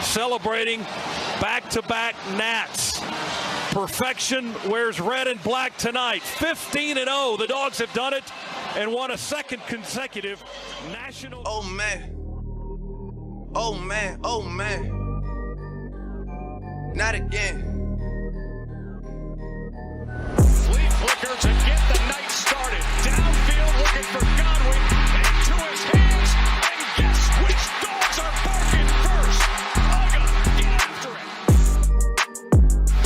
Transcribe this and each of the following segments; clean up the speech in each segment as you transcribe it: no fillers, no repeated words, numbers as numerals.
celebrating back-to-back Nats. Perfection wears red and black tonight. 15-0. The Dogs have done it and won a second consecutive national. Oh man. Oh man. Oh man. Not again. Flea flicker to get the night started. Downfield looking for Godwin. Into his hands. And guess which dogs are barking first? Uga, get after it.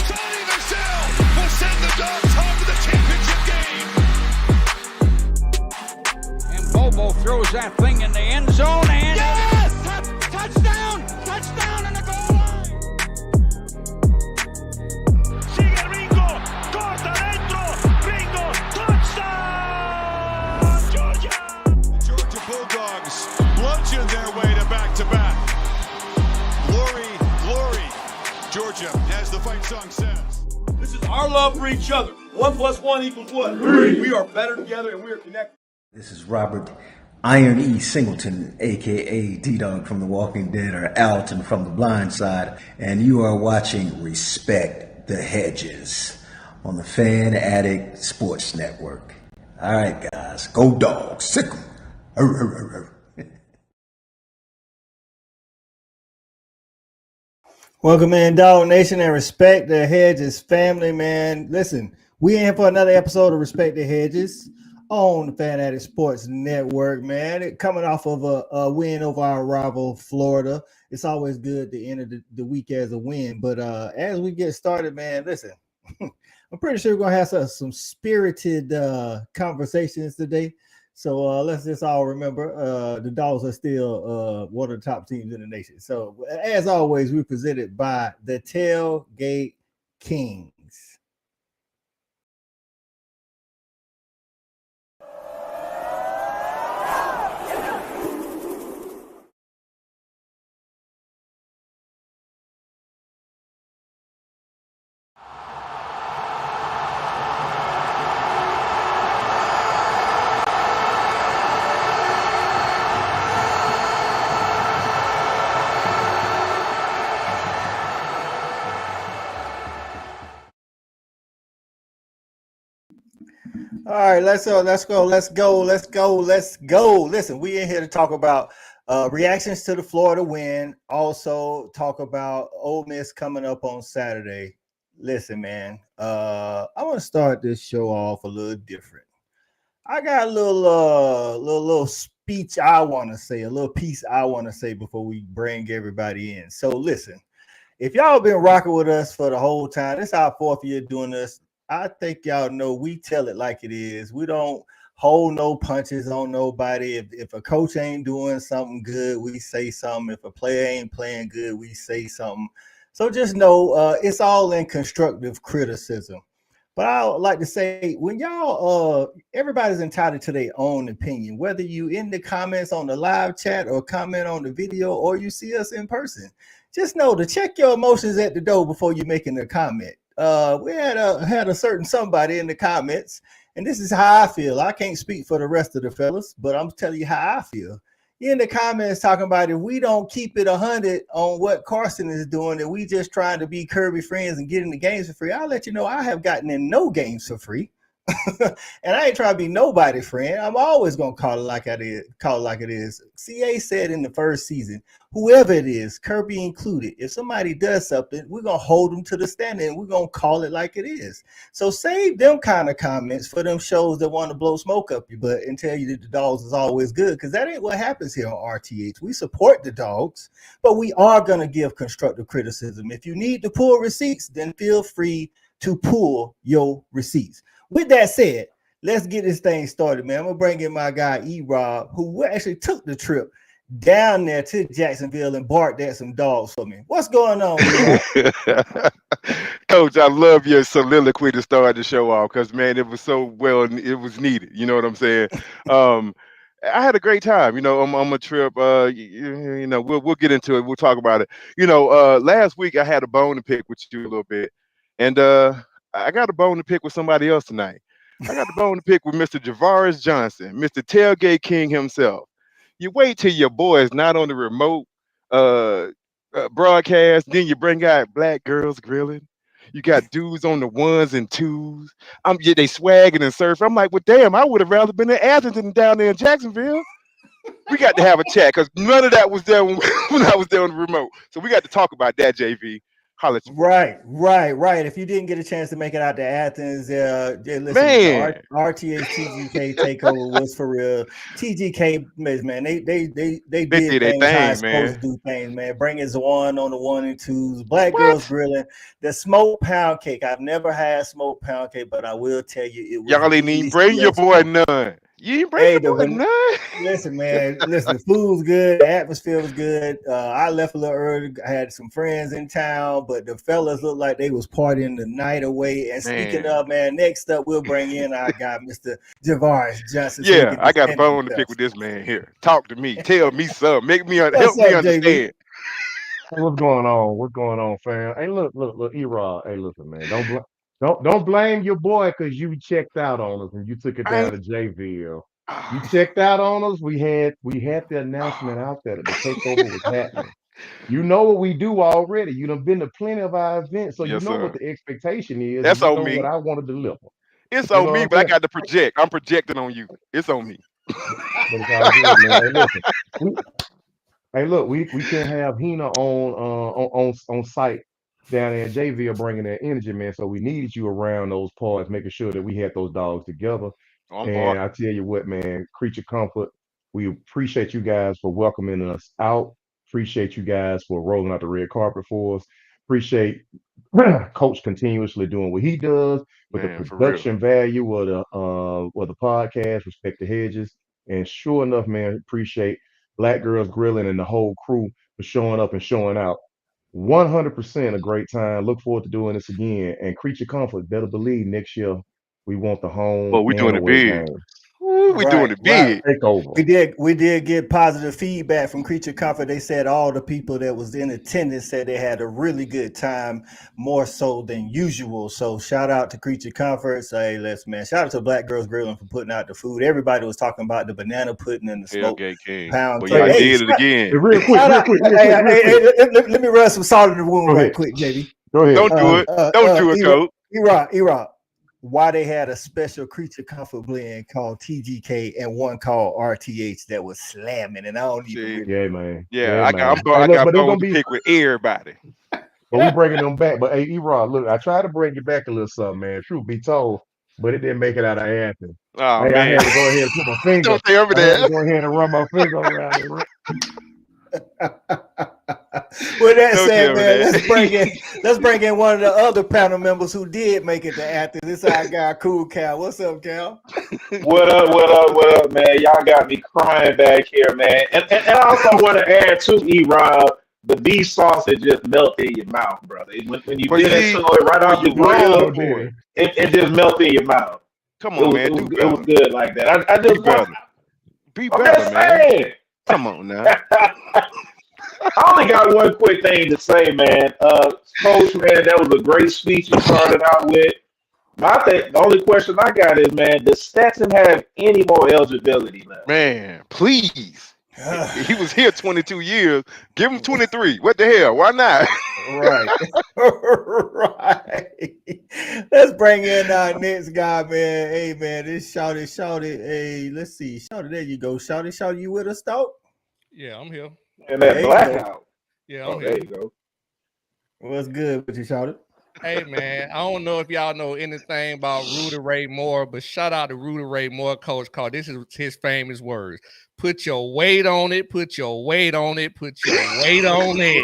Sonny Michelle will send the Dogs home to the championship game. And Bobo throws that thing in the end zone and Yes! touchdown! Touchdown in the goal line! Sigue Ringo. Corta dentro. Ringo. Touchdown! Georgia! The Georgia Bulldogs bludgeon their way to back-to-back. Glory, glory. Georgia, as the fight song says. This is our love for each other. 1 + 1 = what? 3. We are better together and we are connected. This is Robert Iron E. Singleton, a.k.a. D-Dog from The Walking Dead, or Alton from The Blind Side, and you are watching Respect the Hedges on the Fan Addict Sports Network. All right, guys, go Dogs, sick 'em. Welcome in, Dog Nation, and Respect the Hedges family, man. Listen, we in here for another episode of Respect the Hedges on the Fan Addict Sports Network, man. Coming off of a win over our rival, Florida. It's always good to end the week as a win. But as we get started, man, listen, I'm pretty sure we're going to have some spirited conversations today. So let's just all remember the Dogs are still one of the top teams in the nation. So as always, we're presented by the Tailgate Kings. All right, let's go. Listen, we in here to talk about reactions to the Florida win. Also talk about Ole Miss coming up on Saturday. Listen, man, I want to start this show off a little different. I got a little speech I want to say, a little piece I want to say before we bring everybody in. So listen, if y'all been rocking with us for the whole time, this is our 4th year doing this. I think y'all know we tell it like it is. We don't hold no punches on nobody. If a coach ain't doing something good, we say something. If a player ain't playing good, we say something. So just know it's all in constructive criticism. But I would like to say, when y'all, everybody's entitled to their own opinion, whether you in the comments on the live chat or comment on the video or you see us in person. Just know to check your emotions at the door before you're making a comment. We had a certain somebody in the comments, and this is how I feel. I can't speak for the rest of the fellas, but I'm telling you how I feel. In the comments talking about if we don't keep it 100 on what Carson is doing, and we just trying to be Kirby friends and get in the games for free, I'll let you know I have gotten in no games for free. And I ain't trying to be nobody's friend. I'm always gonna call it like it is. CA said in the first season, whoever it is, Kirby included, if somebody does something, we're gonna hold them to the standard and we're gonna call it like it is. So save them kind of comments for them shows that want to blow smoke up your butt and tell you that the Dogs is always good, because that ain't what happens here on RTH. We support the Dogs, but we are gonna give constructive criticism. If you need to pull receipts, then feel free to pull your receipts. With that said, let's get this thing started, man. I'm going to bring in my guy, E-Rob, who actually took the trip down there to Jacksonville and barked at some dogs for me. What's going on, Coach? I love your soliloquy to start the show off because, man, it was so well, it was needed. You know what I'm saying? I had a great time, on a trip. We'll get into it. We'll talk about it. Last week I had a bone to pick with you a little bit. And I got a bone to pick with somebody else tonight. I got the bone to pick with Mr. Javaris Johnson, Mr. Tailgate King himself. You wait till your boy is not on the remote broadcast. Then you bring out black girls grilling. You got dudes on the ones and twos. They swagging and surfing. I'm like, well, damn, I would have rather been in Athens than down there in Jacksonville. We got to have a chat because none of that was there when I was there on the remote. So we got to talk about that, JV. Holla at you. Right. If you didn't get a chance to make it out to Athens, listen, Man. the RTH TGK takeover was for real. TGK, man, they did things how it's supposed to do things, man. Bringing Zwan on the 1 and 2s, Black Girls Grilling, the smoked pound cake. I've never had smoked pound cake, but I will tell you, it was y'all ain't even bring your boy none. You ain't bring your boy none. Listen, man. Listen, the food was good. The atmosphere was good. I left a little early. I had some friends in town, but the fellas looked like they was partying the night away. And speaking of, man, next up we'll bring in our guy, Mr. Javaris Johnson. Yeah, I got a bone to pick with this man here. Talk to me. Tell me something. Make me help me understand. Hey, what's going on? What's going on, fam? Hey, look, E-Rod. Hey, listen, man. Don't blame your boy because you checked out on us and you took it down to JVL. You checked out on us. We had the announcement out there that the takeover was happening. You know what we do already. You done been to plenty of our events, so you know what the expectation is. That's on me. What I want to deliver. It's on me, but I got to project. I'm projecting on you. It's on me. But it's all good, man. Hey, listen. Hey, look, we can't have Hina on site down there in JV bringing that energy, man. So we needed you around those parts, making sure that we had those dogs together. And I tell you what, man, Creature Comfort, we appreciate you guys for welcoming us out. Appreciate you guys for rolling out the red carpet for us. Appreciate Coach continuously doing what he does with the production value of the podcast, respect the Hedges. And sure enough, man, appreciate Black Girls Grilling and the whole crew for showing up and showing out. 100% a great time. Look forward to doing this again. And Creature Comfort, better believe next year we want the home. Well, we doing it big. We doing it big. Take over. We did get positive feedback from Creature Comfort. They said all the people that was in attendance said they had a really good time, more so than usual. So shout out to Creature Comfort. Say, man. Shout out to Black Girls Grilling for putting out the food. Everybody was talking about the banana pudding and the smoked pound cake. I did it again. Real quick. Let me run some salt in the wound right quick, JB. Go ahead. Don't do it. Don't do it, Coach. E-Rock. Why they had a special Creature Comfort blend called TGK and one called RTH that was slamming, and I don't even. Yeah, man. Yeah, I got bones to pick with everybody. But we bringing them back. But hey, E-Rod, look, I tried to bring you back a little something, man. Truth be told, but it didn't make it out of Athens. Oh, man. I had to go ahead and put my finger. Don't stay over there. I had to go ahead and run my finger around it. With that said, man, let's bring in one of the other panel members who did make it to Athens. This is our guy, Cool Cal. What's up, Cal? What up, man? Y'all got me crying back here, man. And I also want to add to E-Rob, the beef sauce that just melted in your mouth, brother. When you did it right off the grill, it just melted in your mouth. Come on, man. It was good like that. I just be better, man. Come on now. I only got one quick thing to say, man. Coach, man, that was a great speech you started out with. The only question I got is, man, does Stetson have any more eligibility left? Man, please. He was here 22 years. Give him 23. What the hell? Why not? Right. Right. Let's bring in our next guy, man. Hey, man, this Shawty. Hey, let's see. Shawty, there you go. Shawty, you with us, Stout? Yeah, I'm here. And that blackout. Yeah, I'm here. There you go. What's good with you, Shawty? Hey, man, I don't know if y'all know anything about Rudy Ray Moore, but shout out to Rudy Ray Moore, Coach Carl. This is his famous words. Put your weight on it. Put your weight on it. Put your weight on it.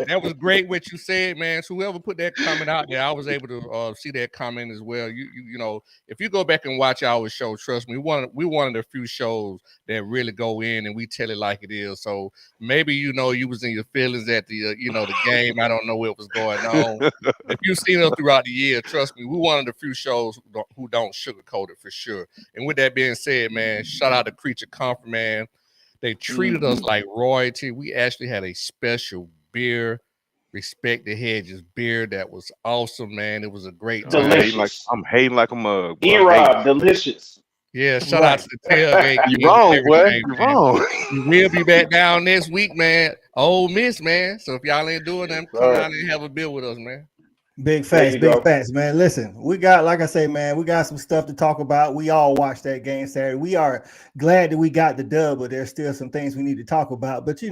That was great what you said, man. So whoever put that comment out there, I was able to see that comment as well. You know, if you go back and watch our show, trust me, we one of the few shows that really go in and we tell it like it is. So maybe you was in your feelings at the the game. I don't know what was going on. If you've seen us throughout the year, trust me, we one of the few shows who don't sugarcoat it for sure. And with that being said, man, shout out to Creature Comfort, man. They treated us like royalty. We actually had a special beer, Respect the Hedges beer, that was awesome, man. It was a great time. I'm hating like a mug. E-Rob, delicious. Yeah, shout out to the tailgate. You wrong, boy. You wrong. We'll be back down next week, man. Ole Miss, man. So if y'all ain't doing nothing, come down and have a beer with us, man. Big There facts, you big go. facts, man. Listen, we got, like I say, man, we got some stuff to talk about. We all watched that game Saturday. We are glad that we got the dub, but there's still some things we need to talk about. But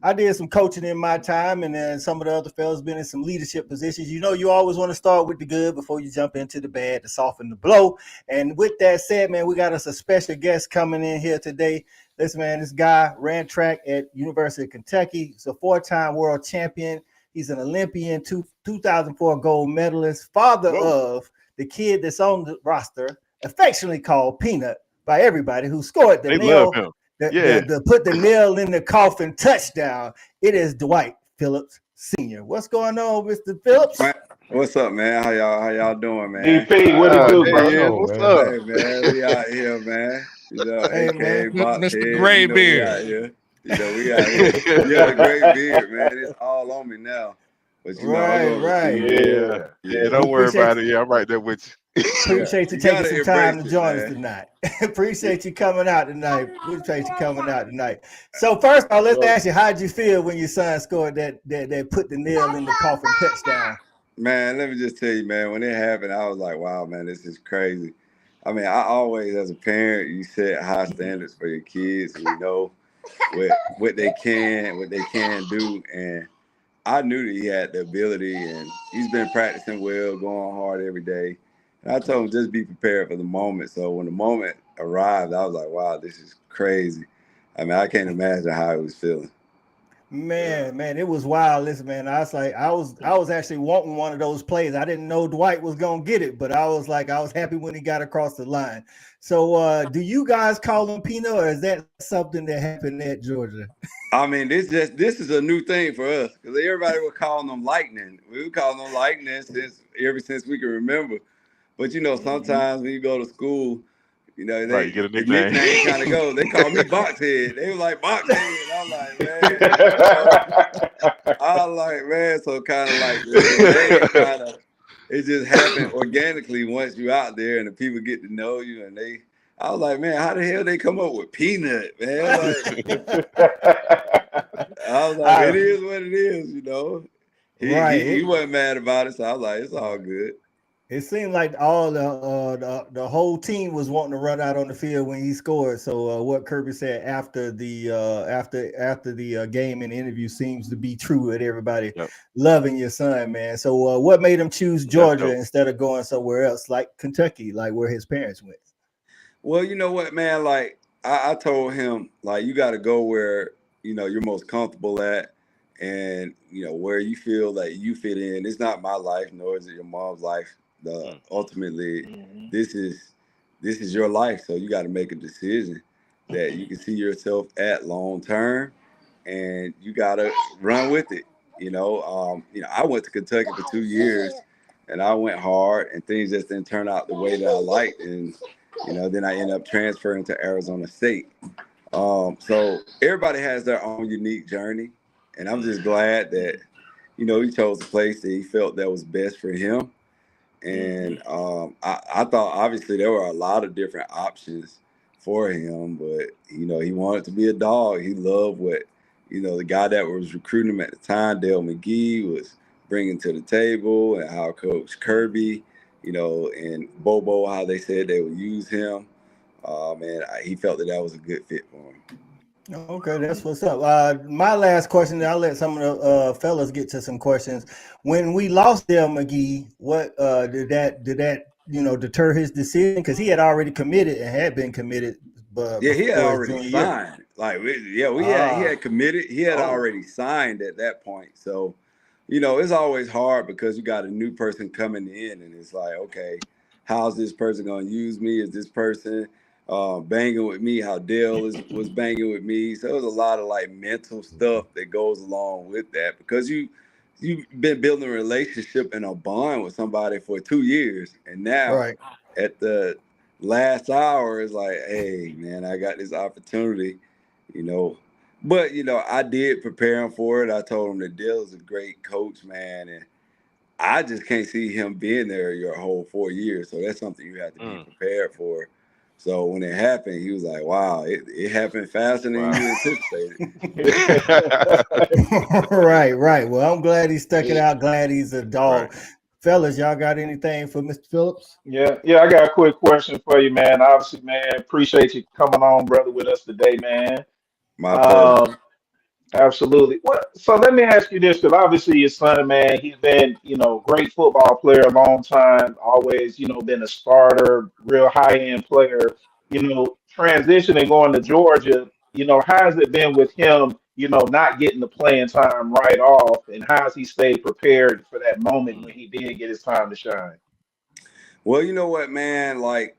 I did some coaching in my time, and then some of the other fellas been in some leadership positions. You always want to start with the good before you jump into the bad to soften the blow. And with that said, man, we got us a special guest coming in here today. Listen, man, this guy ran track at University of Kentucky. He's a 4-time world champion. He's an Olympian, 2004 gold medalist, father of the kid that's on the roster, affectionately called Peanut by everybody, who scored the nail, the put the nail in the coffin touchdown. It is Dwight Phillips Sr. What's going on, Mr. Phillips? What's up, man? How y'all doing, man? DP, what it do, bro? What's up? Hey, man, we out here, man. Hey, AKA Box Mr. Head. Gray We out here. We out here. You got a great beard, man. It's all on me now. But Right. Yeah, don't worry about it. Yeah, I'm right there with you. Appreciate you taking some time to join us tonight. Appreciate you coming out tonight. So first of all, let's ask you, how did you feel when your son scored that put the nail in the coffin touchdown? Man, let me just tell you, man, when it happened, I was like, wow, man, this is crazy. I mean, I always, as a parent, you set high standards for your kids, and what they can do. And I knew that he had the ability, and he's been practicing well, going hard every day. And I told him, just be prepared for the moment. So when the moment arrived, I was like, wow, this is crazy. I mean, I can't imagine how he was feeling. Man, it was wild. Listen, man, I was actually wanting one of those plays. I didn't know Dwight was gonna get it, but I was happy when he got across the line. So do you guys call him Peanut, or is that something that happened at Georgia? I mean, this is a new thing for us, because everybody was calling them Lightning. We were calling them Lightning ever since we can remember. But sometimes when you go to school, you get a nickname. The nickname kind of goes. They call me Boxhead. They were like Boxhead. I'm like, man. So kind of like it just happened organically once you're out there and the people get to know you, and I was like, man, how the hell they come up with Peanut, man? I was like, it is what it is, He wasn't mad about it, so I was like, it's all good. It seemed like all the whole team was wanting to run out on the field when he scored. So what Kirby said after the game and interview seems to be true with everybody loving your son, man. So what made him choose Georgia instead of going somewhere else like Kentucky, like where his parents went? Well, you know what, man? Like I told him, like, you got to go where you're most comfortable at, and where you feel like you fit in. It's not my life, nor is it your mom's life. Ultimately, this is your life, so you got to make a decision that you can see yourself at long term, and you got to run with it. I went to Kentucky for 2 years, and I went hard, and things just didn't turn out the way that I liked, and then I ended up transferring to Arizona State. So everybody has their own unique journey, and I'm just glad that he chose a place that he felt that was best for him. And I thought obviously there were a lot of different options for him, but he wanted to be a dog. He loved what the guy that was recruiting him at the time, Dale McGee, was bringing to the table, and how Coach Kirby, and Bobo, how they said they would use him. He felt that was a good fit for him. Okay, that's what's up. My last question, I'll let some of the fellas get to some questions. When we lost Dale McGee, what did that deter his decision? Because he had already committed and had been committed. He had already signed. He had committed. He had already signed at that point. So, it's always hard because you got a new person coming in, and it's like, okay, how's this person going to use me? Is this person banging with me? How Dale was banging with me? So it was a lot of mental stuff that goes along with that, because you've been building a relationship and a bond with somebody for 2 years, and now at the last hour it's like, hey man, I got this opportunity, but I did prepare him for it. I told him that Dale is a great coach, man, and I just can't see him being there your whole 4 years. So that's something you have to be prepared for. So when it happened, he was like, "Wow, it happened faster than you anticipated." Right. Well, I'm glad he stuck it out. Glad he's a dog. Fellas, y'all got anything for Mr. Phillips? Yeah, I got a quick question for you, man. Obviously, man, appreciate you coming on, brother, with us today, man. My pleasure. Um, Absolutely. Well, so let me ask you this, because obviously your son, man, he's been, great football player a long time, always, been a starter, real high-end player, transitioning going to Georgia, how has it been with him, not getting the playing time right off, and how has he stayed prepared for that moment when he did get his time to shine? Well, you know what, man? Like,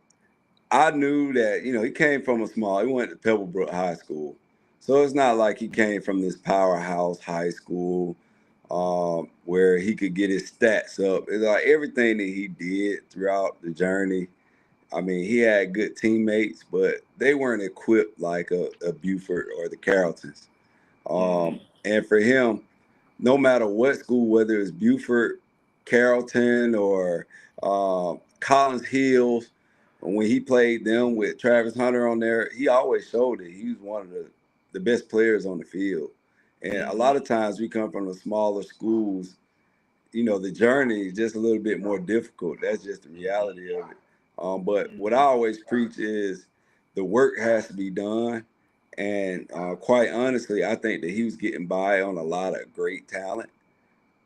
I knew that, he came from he went to Pebblebrook High School. So it's not like he came from this powerhouse high school where he could get his stats up. It's like everything that he did throughout the journey. I mean, he had good teammates, but they weren't equipped like a Buford or the Carrolltons. And for him, no matter what school, whether it's Buford, Carrollton, or Collins Hills, when he played them with Travis Hunter on there, he always showed it. He was one of the best players on the field. And a lot of times we come from the smaller schools, the journey is just a little bit more difficult. That's just the reality of it. But what I always preach is the work has to be done. And quite honestly, I think that he was getting by on a lot of great talent.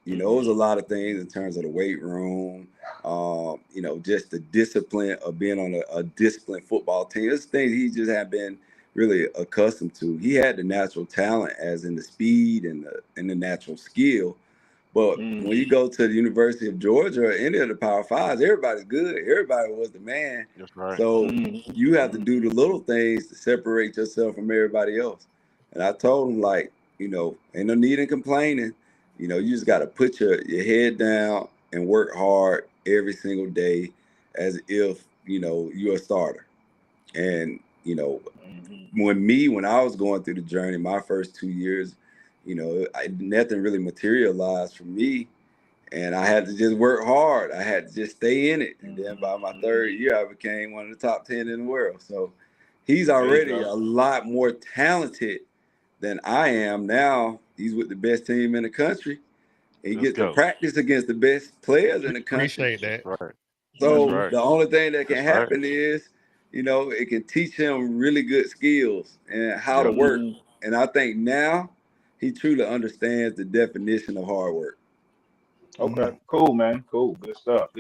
It was a lot of things in terms of the weight room, just the discipline of being on a disciplined football team. It's things he just had been really accustomed to. He had the natural talent, as in the speed and the natural skill. But when you go to the University of Georgia or any of the Power Fives, everybody's good. Everybody was the man. That's right. So you have to do the little things to separate yourself from everybody else. And I told him, like, ain't no need in complaining. You just got to put your head down and work hard every single day as if, you're a starter. And, when I was going through the journey, my first 2 years, nothing really materialized for me. And I had to just work hard. I had to just stay in it. And then by my third year, I became one of the top 10 in the world. So he's already a lot more talented than I am now. He's with the best team in the country. He gets to practice against the best players in the country. Appreciate that. Right. So the only thing that can happen is, it can teach him really good skills and how to work. And I think now he truly understands the definition of hard work. Okay, cool, man. Cool. Good stuff.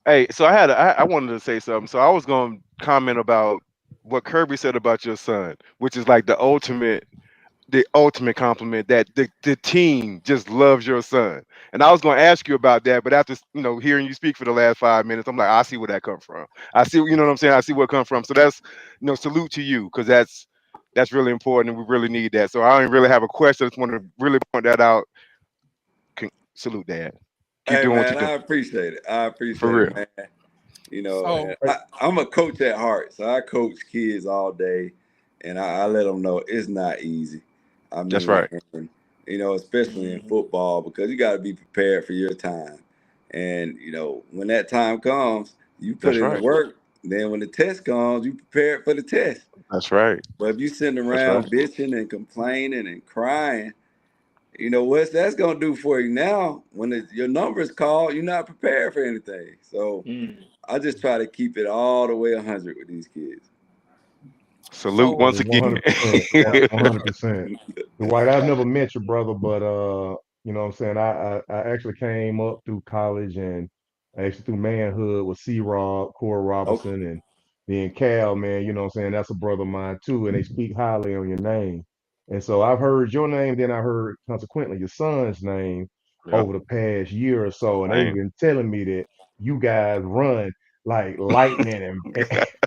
Hey, so I wanted to say something. So I was going to comment about what Kirby said about your son, which is like the ultimate compliment, that the team just loves your son. And I was going to ask you about that, but after hearing you speak for the last 5 minutes, I'm like, I see where that comes from. I see, you know what I'm saying? I see where it comes from. So that's, salute to you, because that's really important, and we really need that. So I don't really have a question. I just want to really point that out. Salute, Dad. Keep doing what you do. I appreciate it. For real. Man. I'm a coach at heart, so I coach kids all day, and I let them know it's not easy. I mean, that's right. And, especially in football, because you got to be prepared for your time. And, when that time comes, you put in the work. Then when the test comes, you prepare for the test. That's right. But if you sitting around bitching and complaining and crying, what that's going to do for you now. When your number is called, you're not prepared for anything. So I just try to keep it all the way 100 with these kids. Salute once again. 100%. Dwight, I've never met your brother, but you know what I'm saying? I actually came up through college and actually through manhood with C-Rob, Corey Robinson, and then Cal, man, you know what I'm saying? That's a brother of mine too, and they speak highly on your name. And so I've heard your name, then I heard consequently your son's name over the past year or so, and they've been telling me that you guys run like lightning and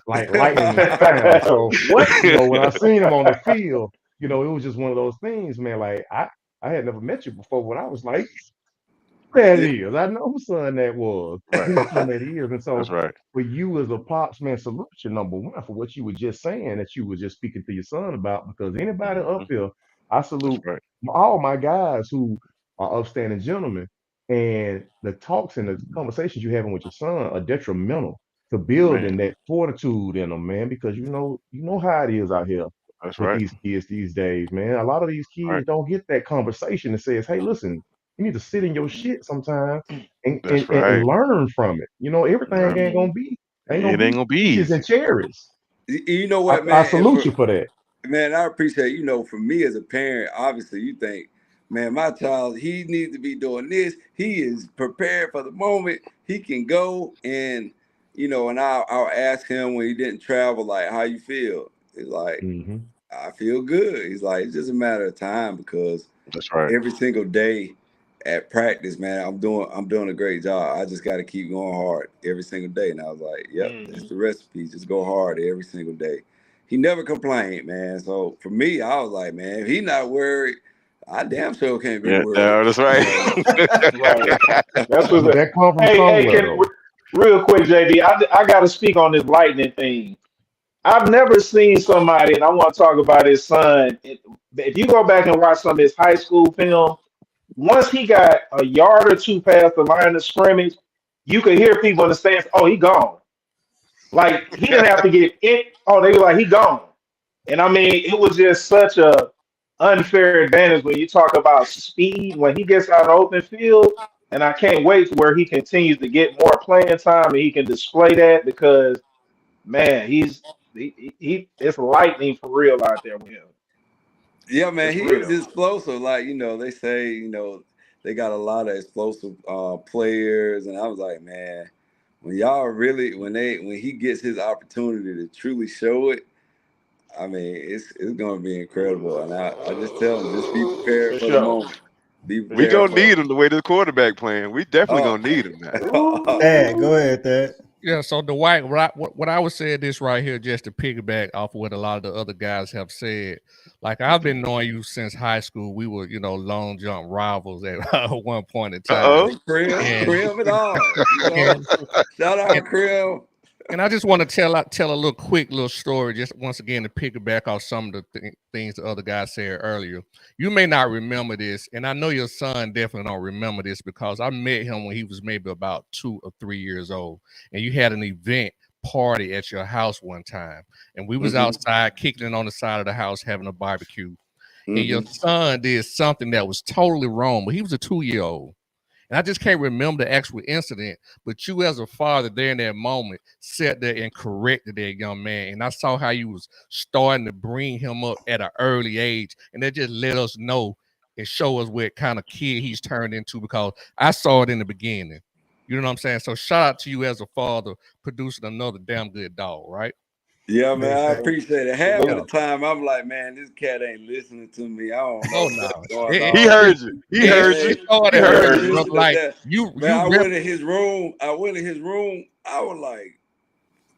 like lightning and sound. So when I seen him on the field, it was just one of those things, man. Like I had never met you before, but I was like, that is. I know whose son that was. Whose son that is. And so for you as a pops, man, salute you, number one, for what you were just saying that you were just speaking to your son about, because anybody up here, I salute all my guys who are upstanding gentlemen, and the talks and the conversations you're having with your son are detrimental to building Man, that fortitude in them, man, because you know how it is out here that's with right. these kids these days, man. A lot of these Right. kids don't get that conversation that says, "Hey, listen, you need to sit in your shit sometimes and That's right. learn from it." You know, everything Yeah. ain't gonna It ain't be gonna be peaches easy. and cherries. You know what, I man? And salute you for that. man, I appreciate, for me as a parent, obviously you think, man, my child, he needs to be doing this. He is prepared for the moment. He can go and, and I'll ask him when he didn't travel, like, how you feel? He's like, Hmm. I feel good. He's like, it's just a matter of time because That's right. every single day at practice, man, I'm doing a great job. I just got to keep going hard every single day. And I was like, yep, that's the recipe. Just go hard every single day. He never complained, man. So for me, I was like, man, if he not worried, I damn sure can't be Yeah, worried. that's right. Right. That's what. But that come from Hey, somewhere can though. real quick, JB. I got to speak on this lightning thing. I've never seen somebody, and I want to talk about his son. If you go back and watch some of his high school film, once he got a yard or two past the line of scrimmage, you could hear people in the stands, "Oh, he gone." Like he didn't have to get in. Oh, they were like, "He gone." And I mean, it was just such a unfair advantage when you talk about speed when he gets out of the open field. And I can't wait to where he continues to get more playing time and he can display that because man, he it's lightning for real out there with him. Yeah, man, It's he is real. explosive. Like, they say, they got a lot of explosive players. And I was like, man, when he gets his opportunity to truly show it, I mean, it's gonna be incredible. And I just tell him, just be prepared For for the sure. moment. Be For We prepared gonna sure. for need him the way the quarterback playing. We definitely oh, gonna need him now. Dad, go ahead, Dad. Yeah, so Dwight, what I would say this right here, just to piggyback off of what a lot of the other guys have said. Like I've been knowing you since high school. We were, long jump rivals at one point in time. Uh-oh. And Krim and all. and, Shout and out Krim. and I just want to tell a little quick little story, just once again to piggyback off some of the things the other guys said earlier. You may not remember this, and I know your son definitely don't remember this because I met him when he was maybe about 2 or 3 years old, and you had an event party at your house one time, and we was outside kicking it on the side of the house having a barbecue, and your son did something that was totally wrong, but he was a 2-year-old. And I just can't remember the actual incident, but you as a father there in that moment sat there and corrected that young man. And I saw how you was starting to bring him up at an early age. And that just let us know and show us what kind of kid he's turned into because I saw it in the beginning. You know what I'm saying? So shout out to you as a father producing another damn good dog, right? Yeah, man, Big I fact. appreciate it. Half of Yeah. the time, I'm like, man, this cat ain't listening to me. I don't know Oh what's no. going He on. heard you. He heard you. It started He early, heard bro. you. Listen to Like that. you Man, I rep- went in his room. I was like,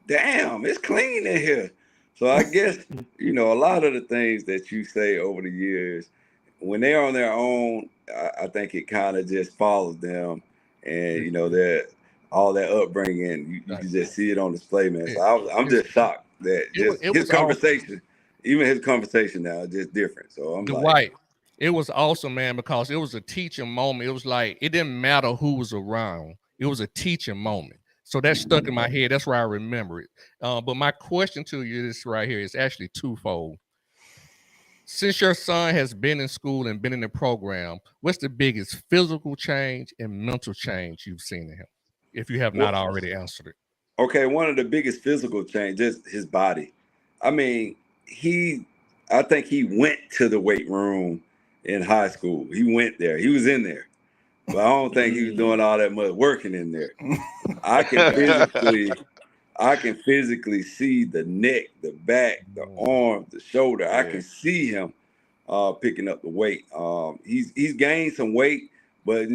damn, it's clean in here. So I guess, a lot of the things that you say over the years, when they're on their own, I think it kind of just follows them. And, that all that upbringing, you can just see it on display, man. So I'm just shocked that just it his was awesome. conversation, even his conversation now is just different. So I'm like, Dwight, it was awesome, man, because it was a teaching moment. It was like it didn't matter who was around. It was a teaching moment. So that stuck in my head. That's why I remember it. But my question to you is right here is actually twofold. Since your son has been in school and been in the program, what's the biggest physical change and mental change you've seen in him? If you have not what? already answered it. Okay, one of the biggest physical changes, his body. I mean, I think he went to the weight room in high school. He went there. He was in there. But I don't think he was doing all that much working in there. I can physically see the neck, the back, the arm, the shoulder. I can see him picking up the weight. He's gained some weight, but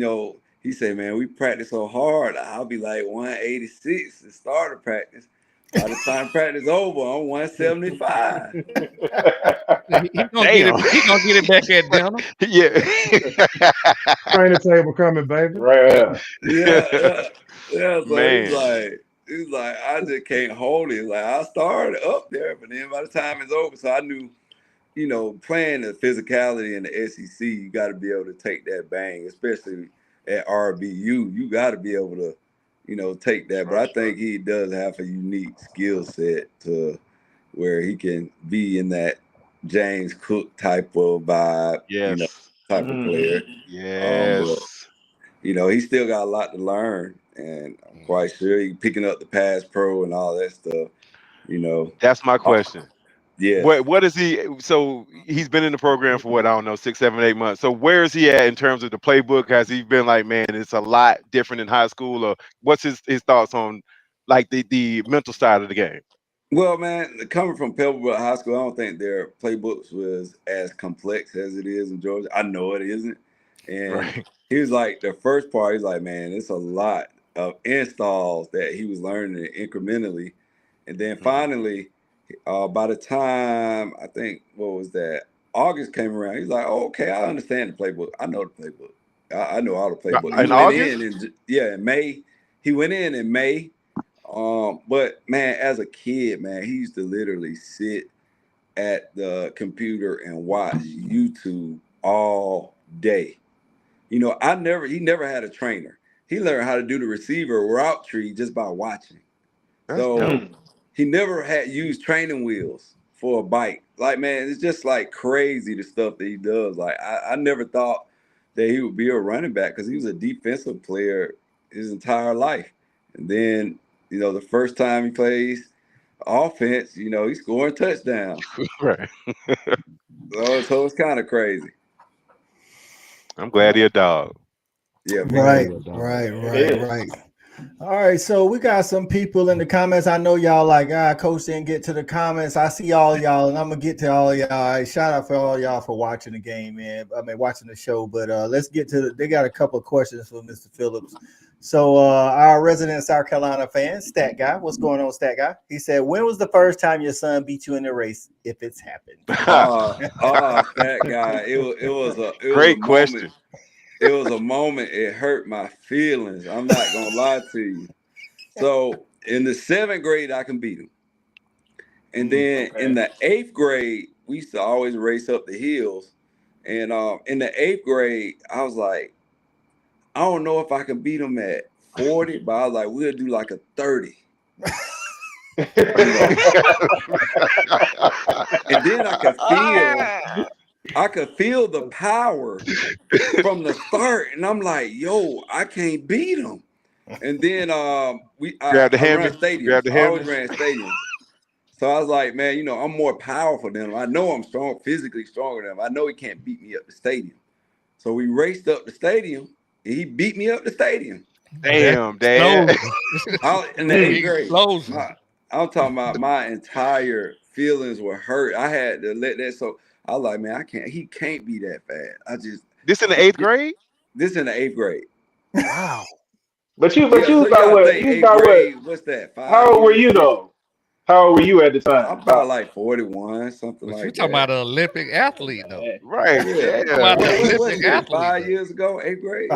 he said, man, we practice so hard. I'll be like 186 to start of practice. By the time practice over, I'm 175. He gonna get it. He gonna get it back at dinner. Yeah. Training table coming, baby. Right. Yeah. So Man. he's like, I just can't hold it. Like I started up there, but then by the time it's over, so I knew, playing the physicality in the SEC, you got to be able to take that bang, especially at RBU. You got to be able to, take that. But I think he does have a unique skill set to where he can be in that James Cook type of vibe, Yes. type of player. But Yes. he still got a lot to learn, and I'm quite sure he's picking up the pass pro and all that stuff. That's my question. Yeah. What is he? So he's been in the program for what, I don't know, 6, 7, 8 months. So where is he at in terms of the playbook? Has he been like, man, it's a lot different in high school, or what's his thoughts on like the mental side of the game? Well, man, coming from Pebblebrook High School, I don't think their playbooks was as complex as it is in Georgia. I know it isn't. And Right. he was like, the first part, he's like, man, it's a lot of installs that he was learning incrementally. And then finally, by the time, I think, what was that, August came around, he's like, oh, okay, I understand the playbook. I know the playbook. I know all the playbook. In August? In May. He went in May. But man, as a kid, man, he used to literally sit at the computer and watch YouTube all day. He never had a trainer. He learned how to do the receiver route tree just by watching. So he never had used training wheels for a bike. Like, man, it's just like crazy the stuff that he does. Like, I never thought that he would be a running back because he was a defensive player his entire life. And then the first time he plays offense, he's scoring touchdowns. Right. So it's kind of crazy. I'm glad he a dog. Yeah. Right. All right, so we got some people in the comments. I know y'all like, Coach didn't get to the comments. I see all y'all, and I'm gonna get to all y'all. All right, shout out for all y'all for watching the game, man. Watching the show. But let's get to they got a couple of questions for Mr. Phillips. So our resident South Carolina fan, Stat Guy, what's going on, Stat Guy? He said, when was the first time your son beat you in the race, if it's happened? Stat Guy, it was a great question. It was a moment. It hurt my feelings. I'm not gonna lie to you. So in the 7th grade, I can beat him, and then in the 8th grade, we used to always race up the hills. And in the 8th grade, I was like, I don't know if I can beat him at 40, but I was like, we'll do like a 30. And then I could feel the power from the start, and I'm like, yo, I can't beat him. And then I ran stadiums. I always ran stadiums. So I was like, man, I'm more powerful than him. I know I'm strong, physically stronger than him. I know he can't beat me up the stadium. So we raced up the stadium, and he beat me up the stadium. Damn, Dad. In the 8th grade. I'm talking about my entire feelings were hurt. I had to let that. So I was like, man, he can't be that fast. This in the 8th grade? This in the 8th grade. Wow. But you was about what? You about what? What's that? How old were you though? How old were you at the time? I'm about like 41, something like that. You're talking about an Olympic athlete, though. Right. Yeah. Olympic athlete. 5 years ago, 8th grade.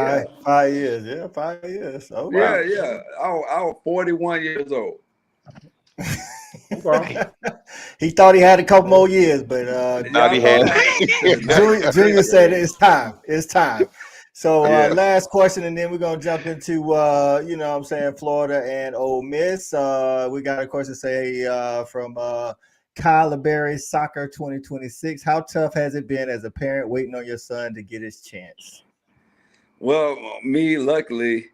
5 years. Yeah, 5 years. Oh, wow. Yeah. I was 41 years old. He thought he had a couple more years, but he had. Junior said it's time. It's time. So last question, and then we're gonna jump into Florida and Ole Miss. We got a question from Kyler Berry, Soccer 2026. How tough has it been as a parent waiting on your son to get his chance? Well, me, luckily,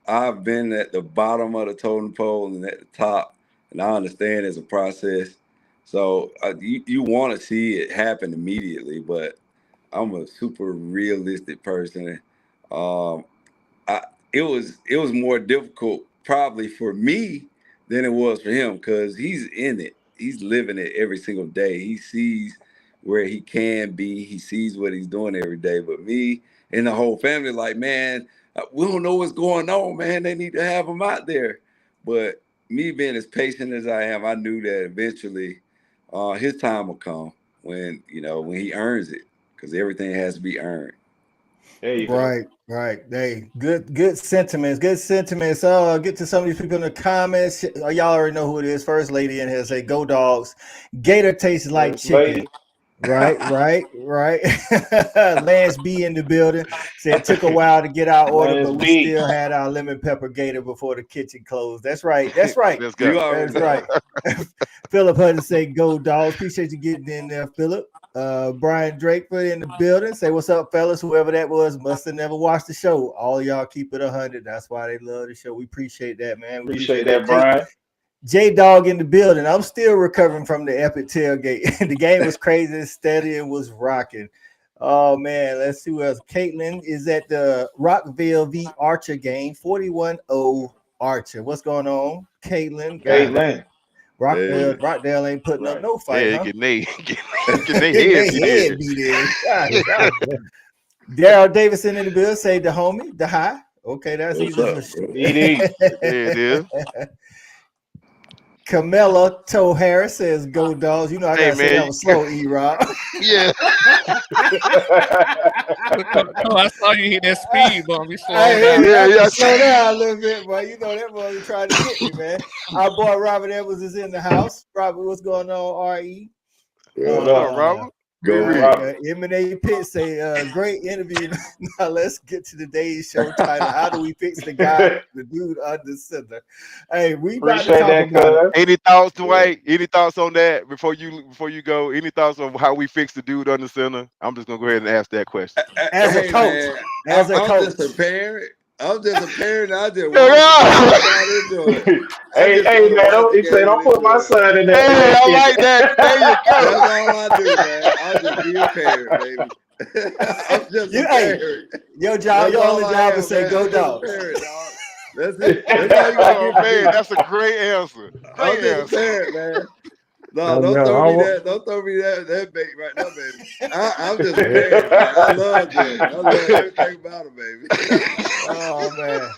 I've been at the bottom of the totem pole and at the top, and I understand it's a process. So you want to see it happen immediately, but I'm a super realistic person. It was more difficult probably for me than it was for him because he's in it. He's living it every single day. He sees where he can be. He sees what he's doing every day. But me and the whole family, like, man, we don't know what's going on, man. They need to have him out there. But me being as patient as I am, I knew that eventually his time will come when he earns it. Because everything has to be earned. There you go. Right. Hey, good sentiments. Good sentiments. Get to some of these people in the comments. Y'all already know who it is. First lady in here say, "Go Dogs." Gator tastes like chicken. Right. Lance B in the building said it took a while to get our order, Lance but we B. still had our lemon pepper gator before the kitchen closed. That's right. That's right. Let's You go. already That's know. right. Philip Hudson say go dogs. Appreciate you getting in there, Philip. Brian Drake put in the building. Say what's up, fellas. Whoever that was must have never watched the show. All y'all keep it 100. That's why they love the show. We appreciate that, man. We Appreciate that, Brian. J Dog in the building. I'm still recovering from the epic tailgate. The game was crazy and steady and was rocking. Oh man, let's see who else. Caitlin is at the Rockville v Archer game, 41-0 Archer. What's going on, Caitlin? Caitlin. Rockdale ain't putting up no fight, Yeah, huh? getting they They head beat in. Daryl Davidson in the building. Say the homie, the high. Okay, that's What's easy. up, bro? There it is. Camilla Toe Harris says, "Go dogs." You know I gotta say that was slow, E-Rob. Yeah. I saw you hit that speed bump. You slow Hey, down. Yeah. slow down a little bit, boy. You know that boy was trying to get me, man. Our boy Robert Edwards is in the house. Robert, what's going on, RE? What up, Robert? Go Robert. M&A Pitt say, great interview. Now let's get to today's show title. How do we fix the guy, the dude under center? Hey, we about to Appreciate talk that, about it. cuz. Any thoughts, Dwight? Any thoughts on that before you go? Any thoughts on how we fix the dude under center? I'm just gonna go ahead and ask that question. As a Hey, coach. man, As a I'm coach. just a parent. I'm just a parent. I just Yeah. want to into it. Hey, man, he said, don't put my son in that. Hey, I like that. There you That's go. all I do, man. I'll just be a parent, baby. I'm just a parent. Your job, That's your all only I job am, is say man. go I'm just a dogs. parent, dog. That's it. That's all you gotta Oh get from man, me. that's a great answer. I'm Great just a answer. parent, man. No, Yeah, don't yeah, throw I me wa- that. Don't throw me that bait right now, baby. I'm just a parent, man. I love Jordan. I love everything about him, baby. Oh man.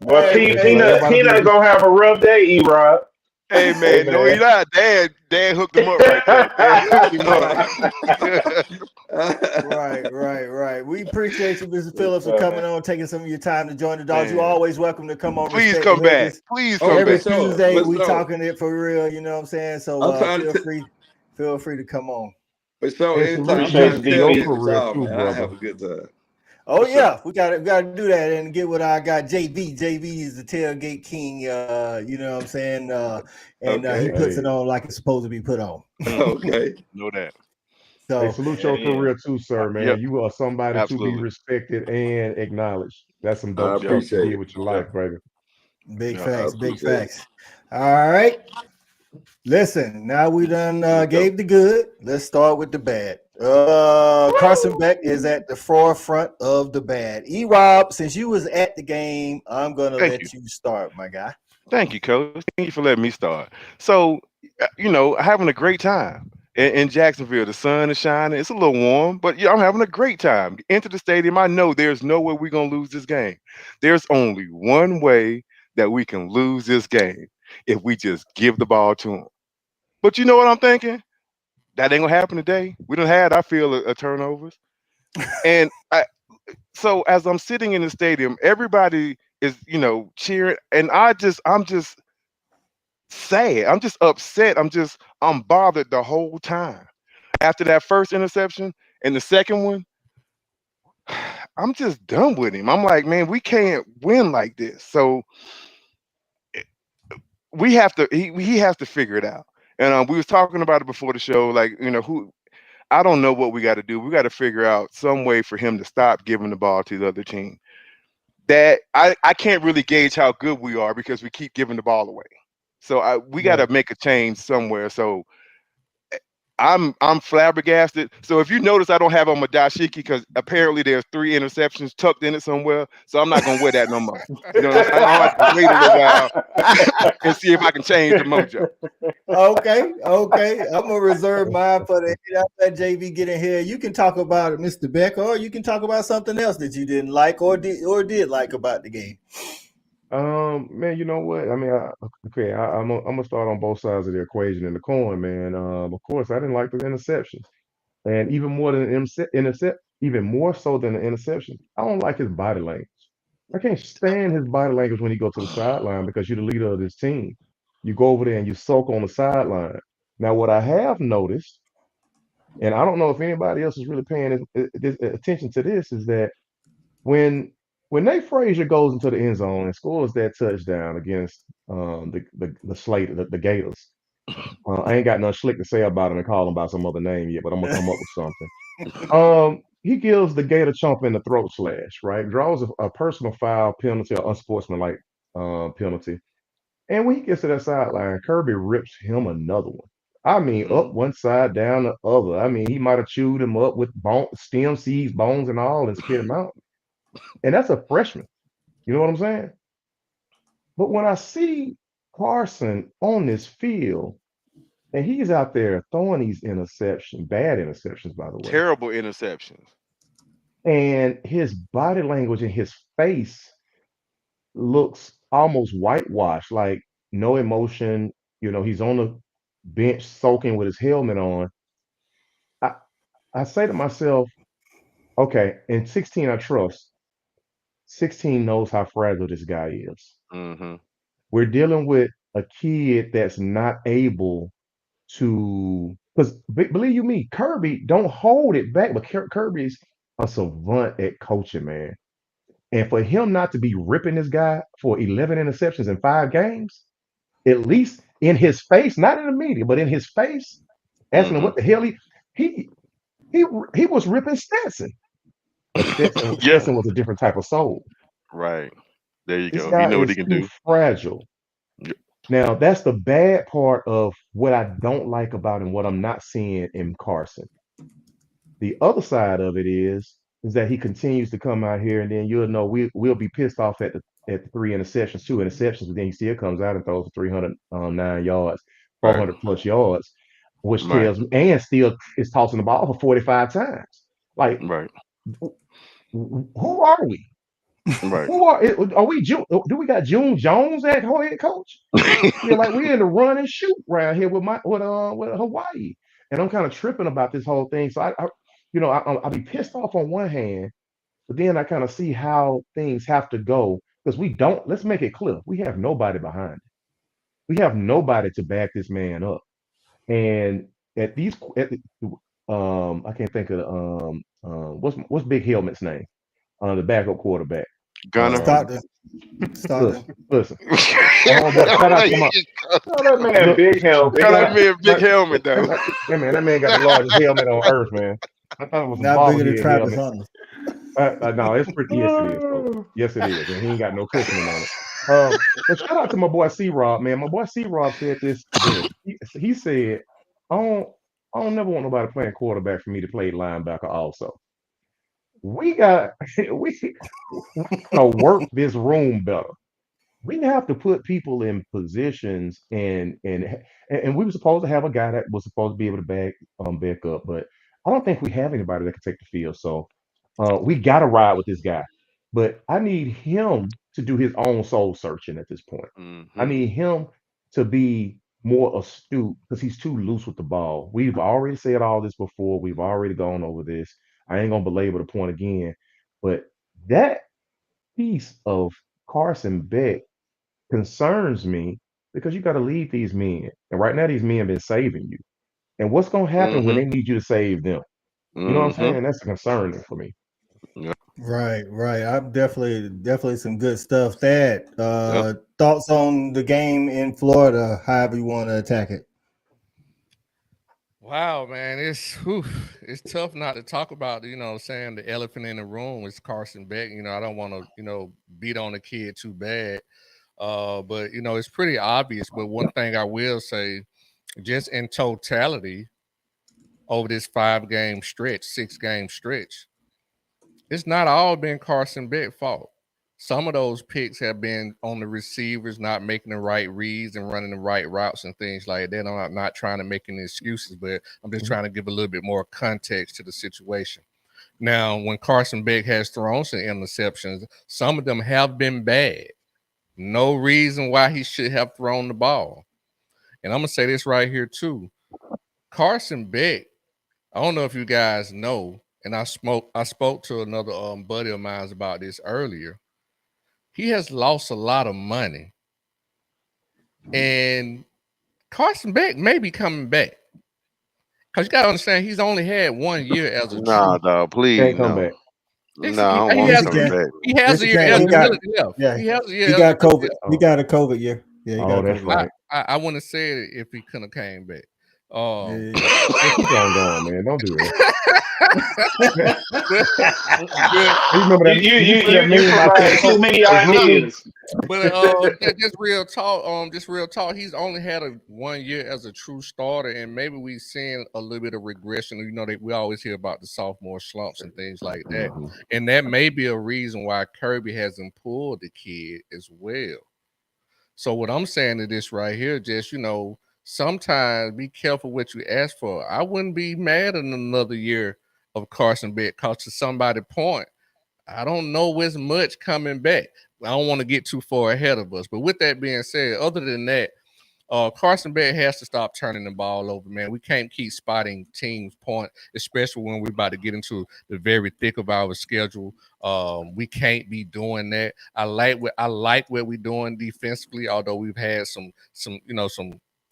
But Hey, Peanut gonna have a rough day, E-Rod. Hey man, no, he's not. Dad hooked him up right there. Dad hooked him up. Right. We appreciate you, Mr. Phillips, for coming on, taking some of your time to join the dogs. Man. You're always welcome to come on. Please Respect come the back. Hedges. Please Oh, come Every back. for sure. Tuesday For we sure. talking it for real. You know what I'm saying? So I'm trying to feel free to come on. For sure. Hey, Anytime I'm Appreciate trying to you, tell DP. you career all, too, man. I brother. have a good time. Oh For yeah, we gotta do that and get what I got. JB is the tailgate king. You know what I'm saying? And he puts it on like it's supposed to be put on. Okay. Know that. So Hey, salute your career too, sir, man. Yep. You are somebody to be Absolutely. respected and acknowledged. That's some I dope stuff you appreciate did it. with your life, baby. big Yeah. I facts, big appreciate it. facts. All right. Listen, now we done Let's go. gave the good. Let's start with the bad. Carson Beck is at the forefront of the bad. E-Rob, since you was at the game, I'm gonna Thank let you start, my guy. Thank you, Coach. Thank you for letting me start. So, having a great time in Jacksonville. The sun is shining. It's a little warm, but yeah, I'm having a great time. Enter the stadium. I know there's no way we're gonna lose this game. There's only one way that we can lose this game if we just give the ball to them. But you know what I'm thinking? That ain't gonna happen today. We done had, I feel, a turnovers. And so as I'm sitting in the stadium, everybody is, cheering, and I'm just sad. I'm just upset. I'm bothered the whole time. After that first interception and the second one, I'm just done with him. I'm like, man, we can't win like this. So we have to. He has to figure it out. And we was talking about it before the show. Like, who I don't know what we got to do. We got to figure out some way for him to stop giving the ball to the other team. That I can't really gauge how good we are because we keep giving the ball away. So we got to make a change somewhere. So I'm flabbergasted. So if you notice, I don't have on my dashiki because apparently there's 3 interceptions tucked in it somewhere. So I'm not gonna wear that no more. You know what I'm saying? I'll have to wait a little while and see if I can change the mojo. Okay. I'm gonna reserve mine for the let JV get in here. You can talk about it, Mr. Beck, or you can talk about something else that you didn't like or did like about the game. Man, you know what? I mean, I'm gonna start on both sides of the equation in the coin, man. Of course, I didn't like the interceptions, and even more so than the interceptions, I don't like his body language. I can't stand his body language when he go to the sideline because you're the leader of this team. You go over there and you sulk on the sideline. Now, what I have noticed And I don't know if anybody else is really paying attention to this, is that when Nate Frazier goes into the end zone and scores that touchdown against the Gators, I ain't got nothing slick to say about him and call him by some other name yet, but I'm gonna come up with something. He gives the Gator chump in the throat slash, right? Draws a personal foul penalty or unsportsmanlike penalty. And when he gets to that sideline, Kirby rips him another one. I mean, up one side, down the other. I mean, he might have chewed him up with stem seeds, bones, and all, and spit him out. And that's a freshman. You know what I'm saying? But when I see Carson on this field, and he's out there throwing these interceptions, bad interceptions, by the way, Terrible interceptions. and his body language and his face looks almost whitewashed, like no emotion. You know, he's on the bench soaking with his helmet on. I, I say to myself, okay, in 16, I trust. 16 knows how fragile this guy is. Mm-hmm. We're dealing with a kid that's not able to, because believe you me, Kirby don't hold it back, but Kirby's a savant at coaching, man. And for him not to be ripping this guy for 11 interceptions in 5 games, at least in his face, not in the media, but in his face, asking him what the hell he he was ripping Stetson. But Stetson was a different type of soul. Right. There you This go. He guy know what he is can too do. fragile. Yep. Now, that's the bad part of what I don't like about him, what I'm not seeing in Carson. The other side of it is that he continues to come out here, and then you'll know we'll be pissed off at the 3 interceptions, 2 interceptions, but then he still comes out and throws for 309 yards, Right. 400 plus yards, which Right. tells me, and still is tossing the ball for 45 times. Like, Right. who are we? Right. Who are we? Do we got June Jones at head coach? Yeah, like we're in the run and shoot around here with Hawaii, and I'm kind of tripping about this whole thing. So I'll be pissed off on one hand, but then I kind of see how things have to go because we don't. Let's make it clear: we have nobody behind it. We have nobody to back this man up. And I can't think of the what's Big Helmet's name? The backup quarterback. Gunner. Stockton. Listen. Shout out to my that man, Big Helmet. Big helmet though. That man got the largest helmet on earth, man. I thought it was Not bigger than Travis Hunter. No, it's pretty. Yes, it is. Bro. Yes, it is, and he ain't got no cushioning on it. But shout out to my boy C-Rob, man. My boy C-Rob said this. He said, I don't never want nobody playing quarterback for me to play linebacker also. We gotta work this room better. We have to put people in positions, and we were supposed to have a guy that was supposed to be able to back up, but I don't think we have anybody that can take the field. So we gotta ride with this guy. But I need him to do his own soul searching at this point. I need him to be more astute because he's too loose with the ball. We've already said all this before. We've already gone over this. I ain't gonna belabor the point again, but that piece of Carson Beck concerns me because you got to lead these men, and right now these men have been saving you. And what's gonna happen when they need you to save them? You know what I'm saying? That's concerning for me. Right. I'm definitely some good stuff. Thoughts on the game in Florida, however you want to attack it. Wow, man, it's tough not to talk about, saying the elephant in the room is Carson Beck. I don't want to, beat on the kid too bad. But it's pretty obvious. But one thing I will say, just in totality, over this 6-game stretch, it's not all been Carson Beck's fault. Some of those picks have been on the receivers not making the right reads and running the right routes and things like that. I'm not trying to make any excuses, but I'm just trying to give a little bit more context to the situation. Now, when Carson Beck has thrown some interceptions, some of them have been bad. No reason why he should have thrown the ball. And I'm going to say this right here too. Carson Beck, I don't know if you guys know, and I spoke to another buddy of mine about this earlier. He has lost a lot of money. And Carson Beck may be coming back. Because you got to understand, he's only had 1 year as a Nah, true. dog, please, Can't come no. back. No, I don't He want him has, coming back. he has a year eligibility left. Yeah, He has a year he got eligibility COVID. He got a COVID year. Yeah, he got a that's COVID. right. I wouldn't have said it if he couldn't have came back. Yeah. Keep on going, man. Don't do that. but, You remember that? You provide too many ideas. But just real talk. He's only had 1 year as a true starter, and maybe we've seen a little bit of regression. You know, we always hear about the sophomore slumps and things like that, and that may be a reason why Kirby hasn't pulled the kid as well. So what I'm saying to this right here, just sometimes be careful what you ask for. I wouldn't be mad at another year of Carson Beck, because to somebody's point, I don't know as much coming back. I don't want to get too far ahead of us. But with that being said, other than that, Carson Beck has to stop turning the ball over, man. We can't keep spotting teams' point, especially when we're about to get into the very thick of our schedule. We can't be doing that. I like what we're doing defensively, although we've had some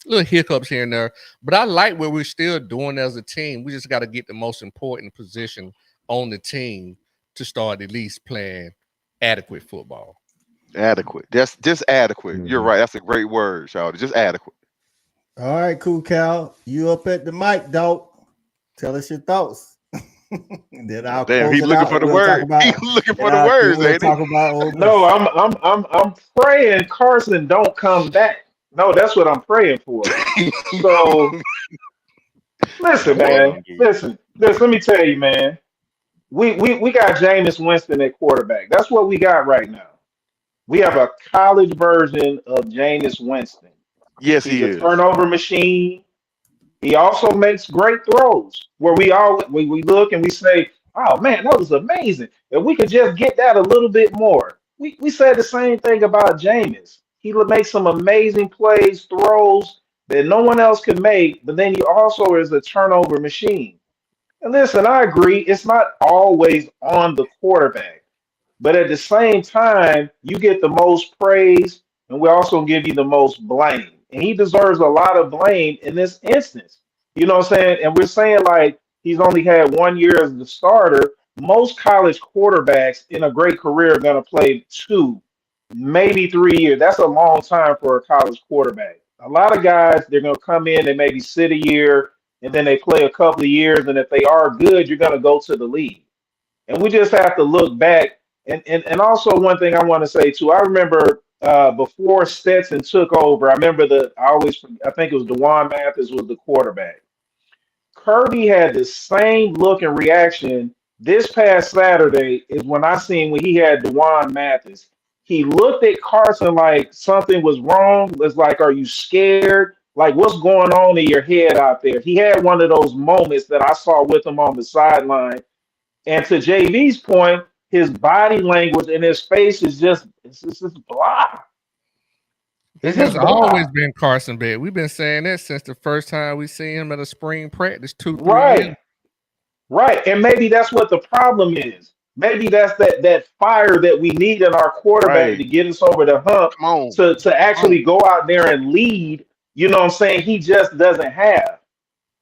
little hiccups here and there. But I like what we're still doing as a team. We just got to get the most important position on the team to start at least playing adequate football. Adequate. That's just adequate. You're right. That's a great word, Shawty. Just adequate. All right, cool, Cal. You up at the mic, dog. Tell us your thoughts. Then I'll Damn, he's looking for the word. He's looking for the words, ain't he? No, I'm praying Carson don't come back. No, that's what I'm praying for. So listen, man. Listen. Let me tell you, man. We got Jameis Winston at quarterback. That's what we got right now. We have a college version of Jameis Winston. Yes, He's he a is. turnover machine. He also makes great throws where we look and we say, "Oh man, that was amazing! If we could just get that a little bit more." We said the same thing about Jameis. He would make some amazing plays, throws that no one else could make, but then he also is a turnover machine. And listen, I agree, it's not always on the quarterback. But at the same time, you get the most praise, and we also give you the most blame. And he deserves a lot of blame in this instance. You know what I'm saying? And we're saying like he's only had 1 year as the starter. Most college quarterbacks in a great career are going to play 2, maybe 3 years. That's a long time for a college quarterback. A lot of guys, they're going to come in, they maybe sit a year, and then they play a couple of years. And if they are good, you're going to go to the league. And we just have to look back. And also one thing I want to say too, I remember before Stetson took over, I think it was DeJuan Mathis was the quarterback. Kirby had the same look and reaction this past Saturday is when I seen when he had DeJuan Mathis. He looked at Carson like something was wrong. It was like, are you scared? Like, what's going on in your head out there? He had one of those moments that I saw with him on the sideline. And to JV's point, his body language and his face is just blah. It has always been Carson Beck. We've been saying that since the first time we seen him at a spring practice 2-3 years. Right. And maybe that's what the problem is. Maybe that's that fire that we need in our quarterback to get us over the hump to actually go out there and lead. You know what I'm saying? He just doesn't have.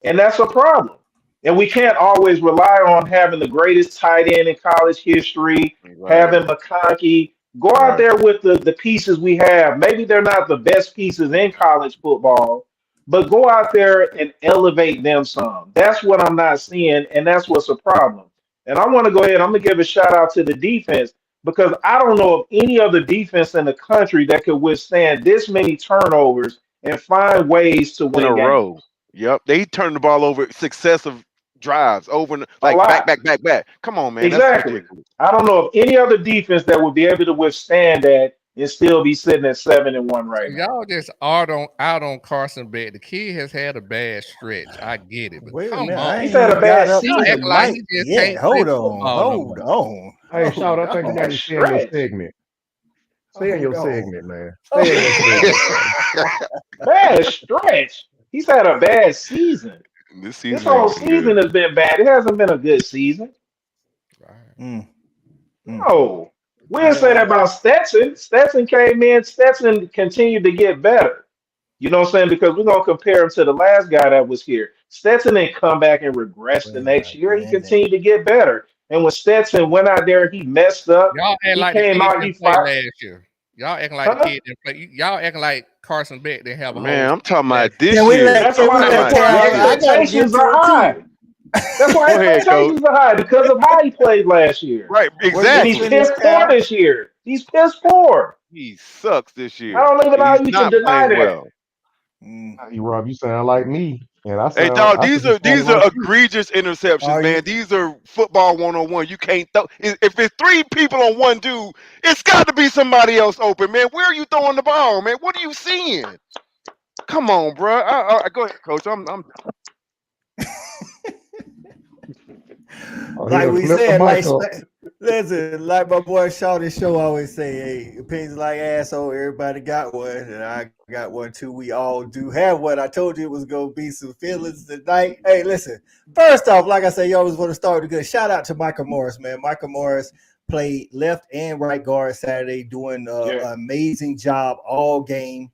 And that's a problem. And we can't always rely on having the greatest tight end in college history, having McConkey. Go out there with the pieces we have. Maybe they're not the best pieces in college football, but go out there and elevate them some. That's what I'm not seeing, and that's what's a problem. And I want to go ahead. I'm going to give a shout out to the defense because I don't know of any other defense in the country that could withstand this many turnovers and find ways to win in a games. row. Yep, they turned the ball over successive drives over and like back. Come on, man. Exactly. I don't know of any other defense that would be able to withstand that and still be sitting at 7-1 right now. Y'all just out on Carson Beck. The kid has had a bad stretch. I get it, but come on. He's had a bad season. Like he just can't hold on. Hey, Shaw, I think you got to stay in your segment. Stay in your segment, man. Stay in your segment. Bad stretch. He's had a bad season. This whole season has been bad. It hasn't been a good season. No. We didn't say that about Stetson. Stetson came in. Stetson continued to get better. You know what I'm saying? Because we're going to compare him to the last guy that was here. Stetson didn't come back and regress the next year. He continued to get better. And when Stetson went out there, he messed up. Y'all act He like the came kid out, he didn't play fired. last year. Y'all acting like the kid didn't play. Y'all acting like Carson Beck didn't have a Man, whole I'm talking about season. this Can we year. let- That's can we why, let that's why Cal- I gotta expectations get to are it high. too. That's why Go ahead, expectations are high because of how he played last year. Right, Where you And he's exactly. finish, piss poor Cal? this year. He's piss poor. He sucks this I year, don't even and know how he's you can not deny playing that. well. Hey, Rob, you sound like me, and I Hey, sound. dog, I should these be sounding are like you. egregious interceptions, Are man. you? These are football 101. You can't throw. If it's 3 people on one dude, it's got to be somebody else open, man. Where are you throwing the ball, man? What are you seeing? Come on, bro. Go ahead, coach. I'm Oh, Like here, we lift the said, mic up. listen, like my boy Shawty Show always say, hey, opinions like asshole, everybody got one, and I got one too. We all do have one. I told you it was gonna be some feelings tonight. Hey, listen, first off, like I say, you always want to start with a good shout out to Michael Morris, man. Michael Morris played left and right guard Saturday, doing an amazing job all game.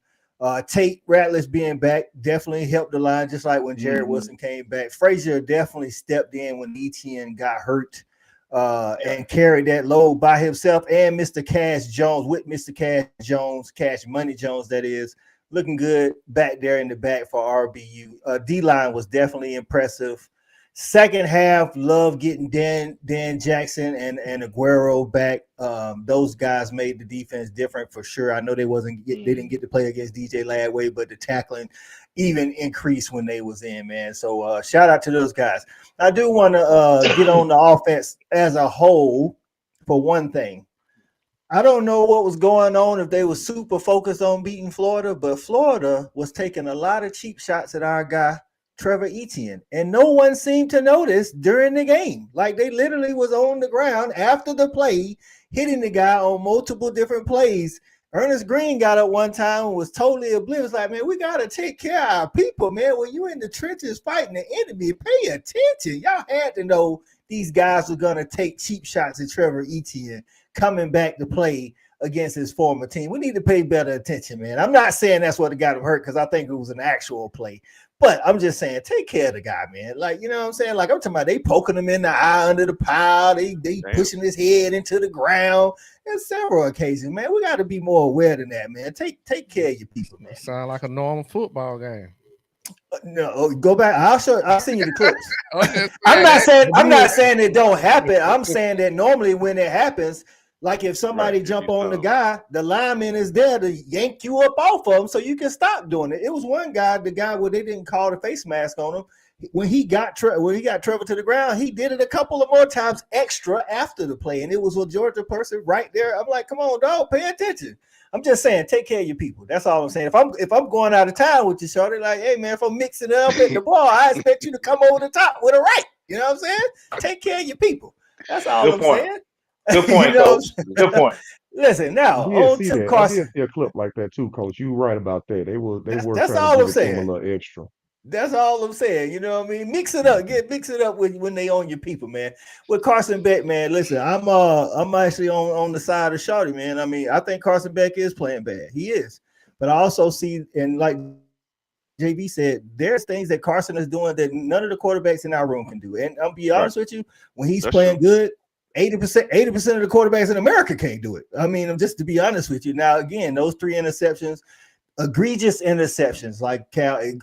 Tate Ratliff being back definitely helped the line, just like when Jared Wilson came back. Frazier definitely stepped in when Etienne got hurt and carried that load by himself. And Mr. Cash Jones, with Mr. Cash Jones, Cash Money Jones, that is, looking good back there in the back for RBU. D-line was definitely impressive. Second half, love getting Dan Jackson and Aguero back. Those guys made the defense different for sure. I know they didn't get to play against DJ Ladway, but the tackling even increased when they was in, man. So shout out to those guys. I do want to get on the offense as a whole for one thing. I don't know what was going on, if they were super focused on beating Florida, but Florida was taking a lot of cheap shots at our guy Trevor Etienne, and no one seemed to notice during the game. Like, they literally was on the ground after the play, hitting the guy on multiple different plays. Ernest Green got up one time and was totally oblivious. Like, man, we got to take care of our people, man. When you're in the trenches fighting the enemy, pay attention. Y'all had to know these guys were going to take cheap shots at Trevor Etienne coming back to play against his former team. We need to pay better attention, man. I'm not saying that's what got him hurt, because I think it was an actual play. But I'm just saying, take care of the guy, man. Like, you know what I'm saying? Like, I'm talking about they poking him in the eye under the pile. They pushing his head into the ground. And several occasions, man. We got to be more aware than that, man. Take care of your people, man. Sound like a normal football game. No, go back. I'll send you the clips. I'm not saying it don't happen. I'm saying that normally when it happens, like if somebody jump on the guy, the lineman is there to yank you up off of him so you can stop doing it. It was one guy, the guy where they didn't call the face mask on him. When he got Trevor to the ground, he did it a couple of more times extra after the play, and it was a Georgia person right there. I'm like, come on, dog, pay attention. I'm just saying, take care of your people. That's all I'm saying. If I'm going out of town with you, shorty, like, hey man, if I'm mixing it up at the ball, I expect you to come over the top with a right. You know what I'm saying? Take care of your people. That's all I'm saying. Good point, Coach. Good point. Listen, now I did see a clip like that too, Coach. You were right about that. They were that's trying all to I'm give the team saying. a little extra. That's all I'm saying. You know what I mean? Mix it up. Mix it up when they on your people, man. With Carson Beck, man. Listen, I'm actually on the side of Shawty, man. I mean, I think Carson Beck is playing bad. He is. But I also see, and like JB said, there's things that Carson is doing that none of the quarterbacks in our room can do. And I'll be honest with you, when he's playing good, 80% of the quarterbacks in America can't do it. I mean, just to be honest with you. Now, again, those 3 interceptions, egregious interceptions, like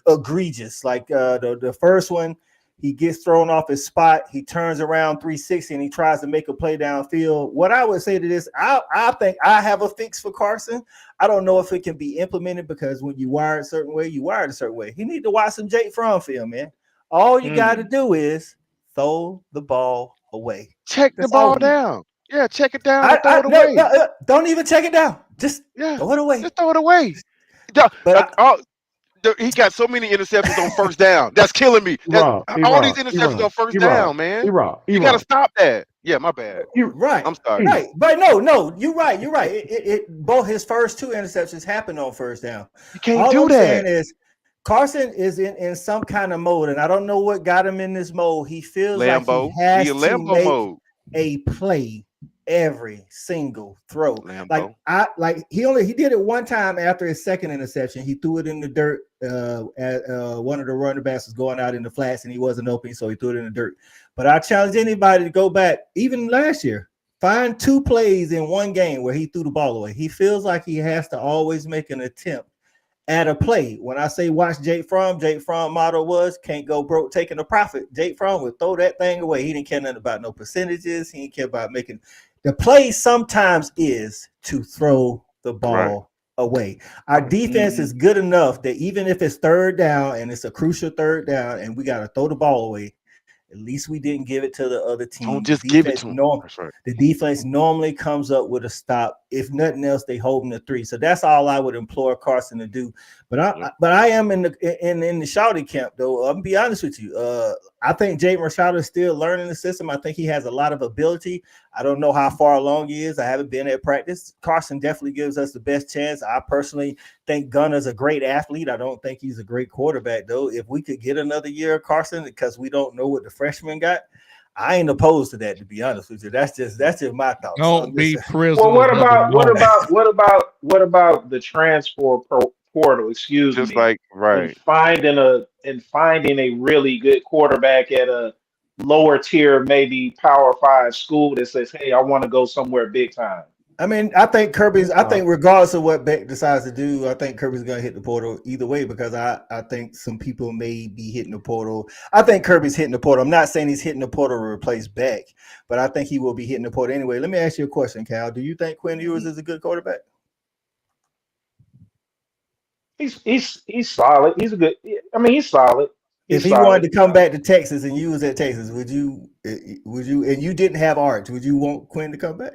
egregious. Like the first one, he gets thrown off his spot. He turns around 360 and he tries to make a play downfield. What I would say to this, I think I have a fix for Carson. I don't know if it can be implemented, because when you wire it a certain way, you wire it a certain way. He need to watch some Jake Fromm film, man. All you got to do is throw the ball away. Check the ball down. Yeah, check it down and throw it away. No, don't even check it down. Just throw it away. Just throw it away. He got so many interceptions on first down. That's killing me. All these interceptions on first down, man. You got to stop that. Yeah, my bad. Right. I'm sorry. Right. But no, you're right. You're right. It both his first 2 interceptions happened on first down. You can't All do I'm that. saying is Carson is in some kind of mode, and I don't know what got him in this mode. He feels like he has to make a play every single throw. Lambo. He did it one time after his second interception. He threw it in the dirt. One of the running backs was going out in the flats and he wasn't open, so he threw it in the dirt. But I challenge anybody to go back, even last year, find 2 plays in one game where he threw the ball away. He feels like he has to always make an attempt at a play. When I say watch Jake Fromm motto was can't go broke taking a profit. Jake Fromm would throw that thing away. He didn't care nothing about no percentages. He didn't care about making the play. Sometimes is to throw the ball away. Our defense is good enough that even if it's third down and it's a crucial third down and we got to throw the ball away, at least we didn't give it to the other team. Don't just give it to them. The defense normally comes up with a stop. If nothing else, they hold them to 3. So that's all I would implore Carson to do. But I am in the Shawty camp, though. I'm gonna be honest with you. I think Jaden Rashada is still learning the system. I think he has a lot of ability. I don't know how far along he is. I haven't been at practice. Carson definitely gives us the best chance. I personally think Gunner's a great athlete. I don't think he's a great quarterback, though. If we could get another year of Carson, because we don't know what the freshman got, I ain't opposed to that, to be honest with you. That's just my thoughts. Don't be prison. Well, what about the transfer portal? Excuse Just me. like And finding a really good quarterback at a lower tier, maybe Power 5 school that says, "Hey, I want to go somewhere big time." I mean, I think regardless of what Beck decides to do, I think Kirby's going to hit the portal either way, because I think some people may be hitting the portal. I think Kirby's hitting the portal. I'm not saying he's hitting the portal to replace Beck, but I think he will be hitting the portal anyway. Let me ask you a question, Cal. Do you think Quinn Ewers is a good quarterback? He's solid. He's solid. If he wanted to come back to Texas and you was at Texas, would you and you didn't have Arch, would you want Quinn to come back?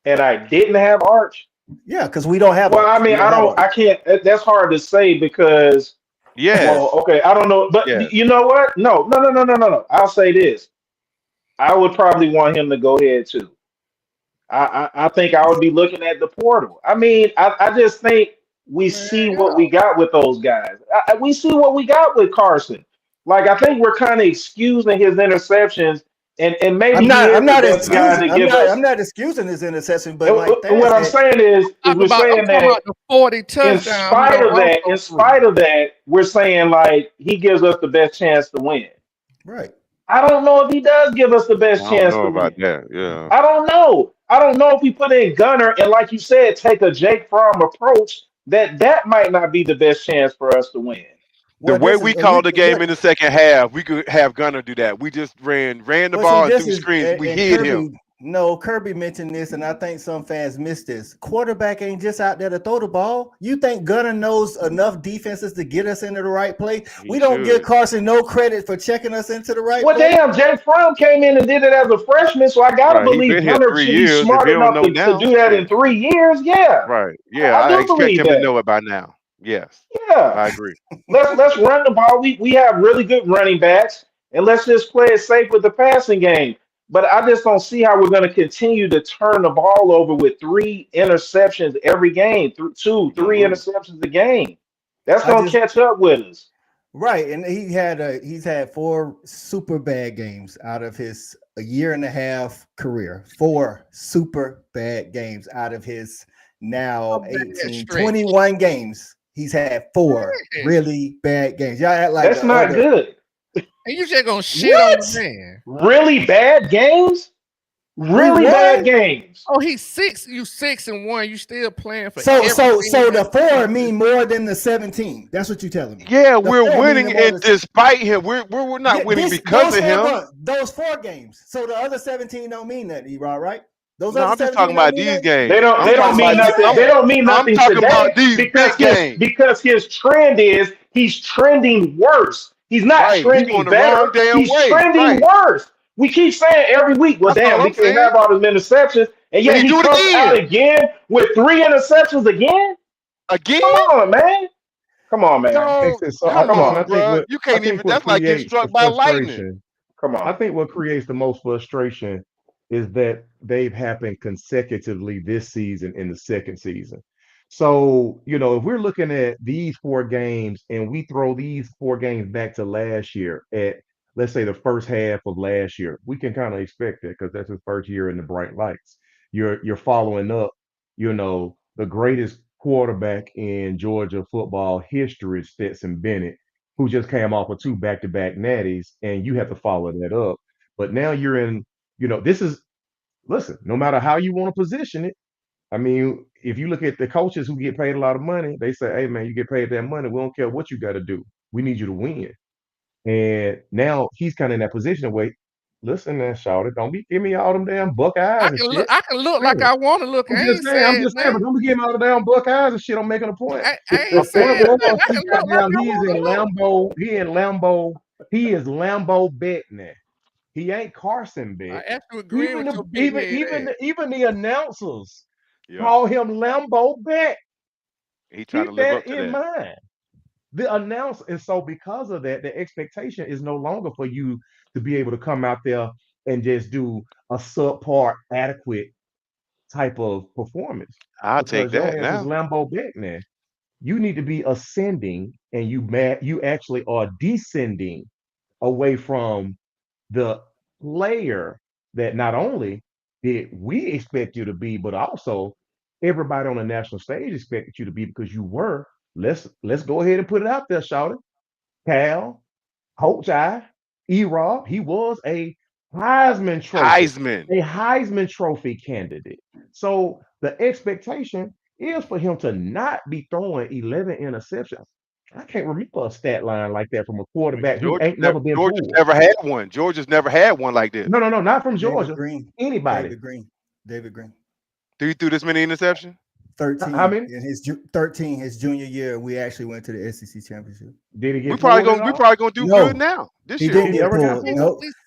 And I didn't have Arch. Yeah, because we don't have. Well, I mean, I can't. That's hard to say because. Yeah. Well, okay, I don't know, but you know what? No. I'll say this. I would probably want him to go ahead too. I think I would be looking at the portal. I mean, I just think we see what we got with those guys. We see what we got with Carson. Like, I think we're kind of excusing his interceptions. And maybe I'm not excusing his interception, but what I'm saying is we're saying that the 40 touchdowns. in spite of that, we're saying like he gives us the best chance to win. Right. I don't know if he does give us the best chance to win. About that. Yeah. I don't know. I don't know if he put in Gunner and, like you said, take a Jake Fromm approach. That might not be the best chance for us to win. The way we called the game in the second half, we could have Gunner do that. We just ran the ball and threw screens. We hit him. No, Kirby mentioned this, and I think some fans missed this. Quarterback ain't just out there to throw the ball. You think Gunner knows enough defenses to get us into the right play? We don't give Carson no credit for checking us into the right play. Well, damn, Jake Fromm came in and did it as a freshman, so I gotta believe Gunner should be smart enough to do that in 3 years. Yeah. Right. Yeah, I expect him to know it by now. Yes. Yeah. I agree. Let's run the ball. We have really good running backs, and let's just play it safe with the passing game. But I just don't see how we're going to continue to turn the ball over with 3 interceptions every game, 3 interceptions a game. That's going to catch up with us. Right, and he's had 4 super bad games out of his a year and a half career. 4 super bad games out of his now 21 games. He's had 4 really bad games. Y'all act like that's not good. And you just gonna shit on the man. Really bad games? Really bad games. Oh, he's 6. You 6-1. You still playing for so the 4 mean more than the 17. That's what you're telling me. Yeah, we're winning, and despite him, we're not winning because of him. Those 4 games. So the other 17 don't mean that, E-Rod, right? I'm just talking about these games. They don't mean nothing. They don't mean nothing today because his trend is he's trending worse. He's not trending better. He's trending worse. We keep saying every week, well, damn, we can't have all those interceptions. And yet he comes out again with 3 interceptions again? Again? Come on, man. Come on, man. Come on, bro. You can't even. That's like getting struck by lightning. Come on. I think what creates the most frustration is that they've happened consecutively this season in the second season. So, if we're looking at these 4 games and we throw these 4 games back to last year at, let's say the first half of last year. We can kind of expect that because that's his first year in the bright lights. You're following up, the greatest quarterback in Georgia football history, Stetson Bennett, who just came off of 2 back-to-back natties, and you have to follow that up. But now you're in, listen, no matter how you want to position it, I mean, if you look at the coaches who get paid a lot of money, they say, hey, man, you get paid that money. We don't care what you got to do. We need you to win. And now he's kind of in that position where, listen, man, Shawty, don't be giving me all them damn buck eyes and shit. I can look like I want to look. I'm just saying, but don't be giving me all the damn buck eyes and shit. I'm making a point. A point was he got down. He is in Lambeau. He is Lambeau Beck now. He ain't Carson Beck. I have to agree with your big head. Even the announcers call him Lambeau Beck. He trying to live up to that. In mind. The announce, and so because of that, the expectation is no longer for you to be able to come out there and just do a subpar, adequate type of performance. I'll take that now. Lambeau Beck now. You need to be ascending, and you actually are descending away from the player that not only did we expect you to be, but also everybody on the national stage expected you to be because you were. Let's go ahead and put it out there, Shawty. Cal, Coach E-Rob, he was a Heisman Trophy candidate. So the expectation is for him to not be throwing 11 interceptions. I can't remember a stat line like that from a quarterback who ain't never been Georgia's never had one. Georgia's never had one like this. No, not from Georgia. Anybody. David Green. Do you threw this many interceptions? 13. How many? In his 13, his junior year, we actually went to the SEC championship. Did he get? We probably gonna do good now this year. Didn't get pulled.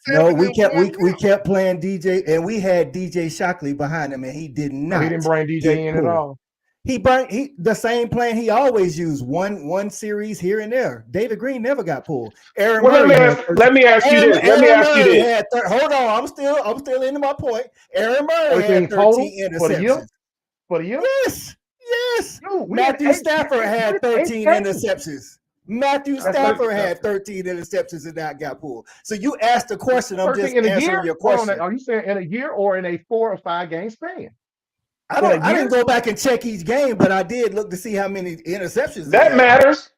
No, we kept playing DJ, and we had DJ Shockley behind him, and he did not. He didn't bring DJ in at all. He the same plan he always used, one series here and there. David Green never got pulled. Let me ask you this. Hold on, I'm still into my point. Aaron Murray had 13 interceptions. For the year? Yes. Matthew Stafford had 13 interceptions. Matthew Stafford had 13 interceptions and that got pulled. So you asked the question. I'm just answering your question. Are you saying in a year or in a 4 or 5 game span? I didn't go back and check each game, but I did look to see how many interceptions. That matters.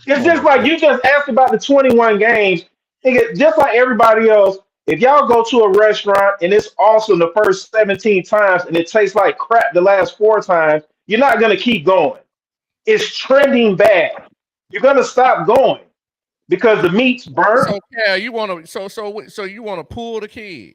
It's just like you just asked about the 21 games. Just like everybody else, if y'all go to a restaurant and it's awesome the first 17 times and it tastes like crap the last 4 times, you're not going to keep going. It's trending bad. You're going to stop going because the meat's burnt. So, yeah, you want to so you want to pull the kid.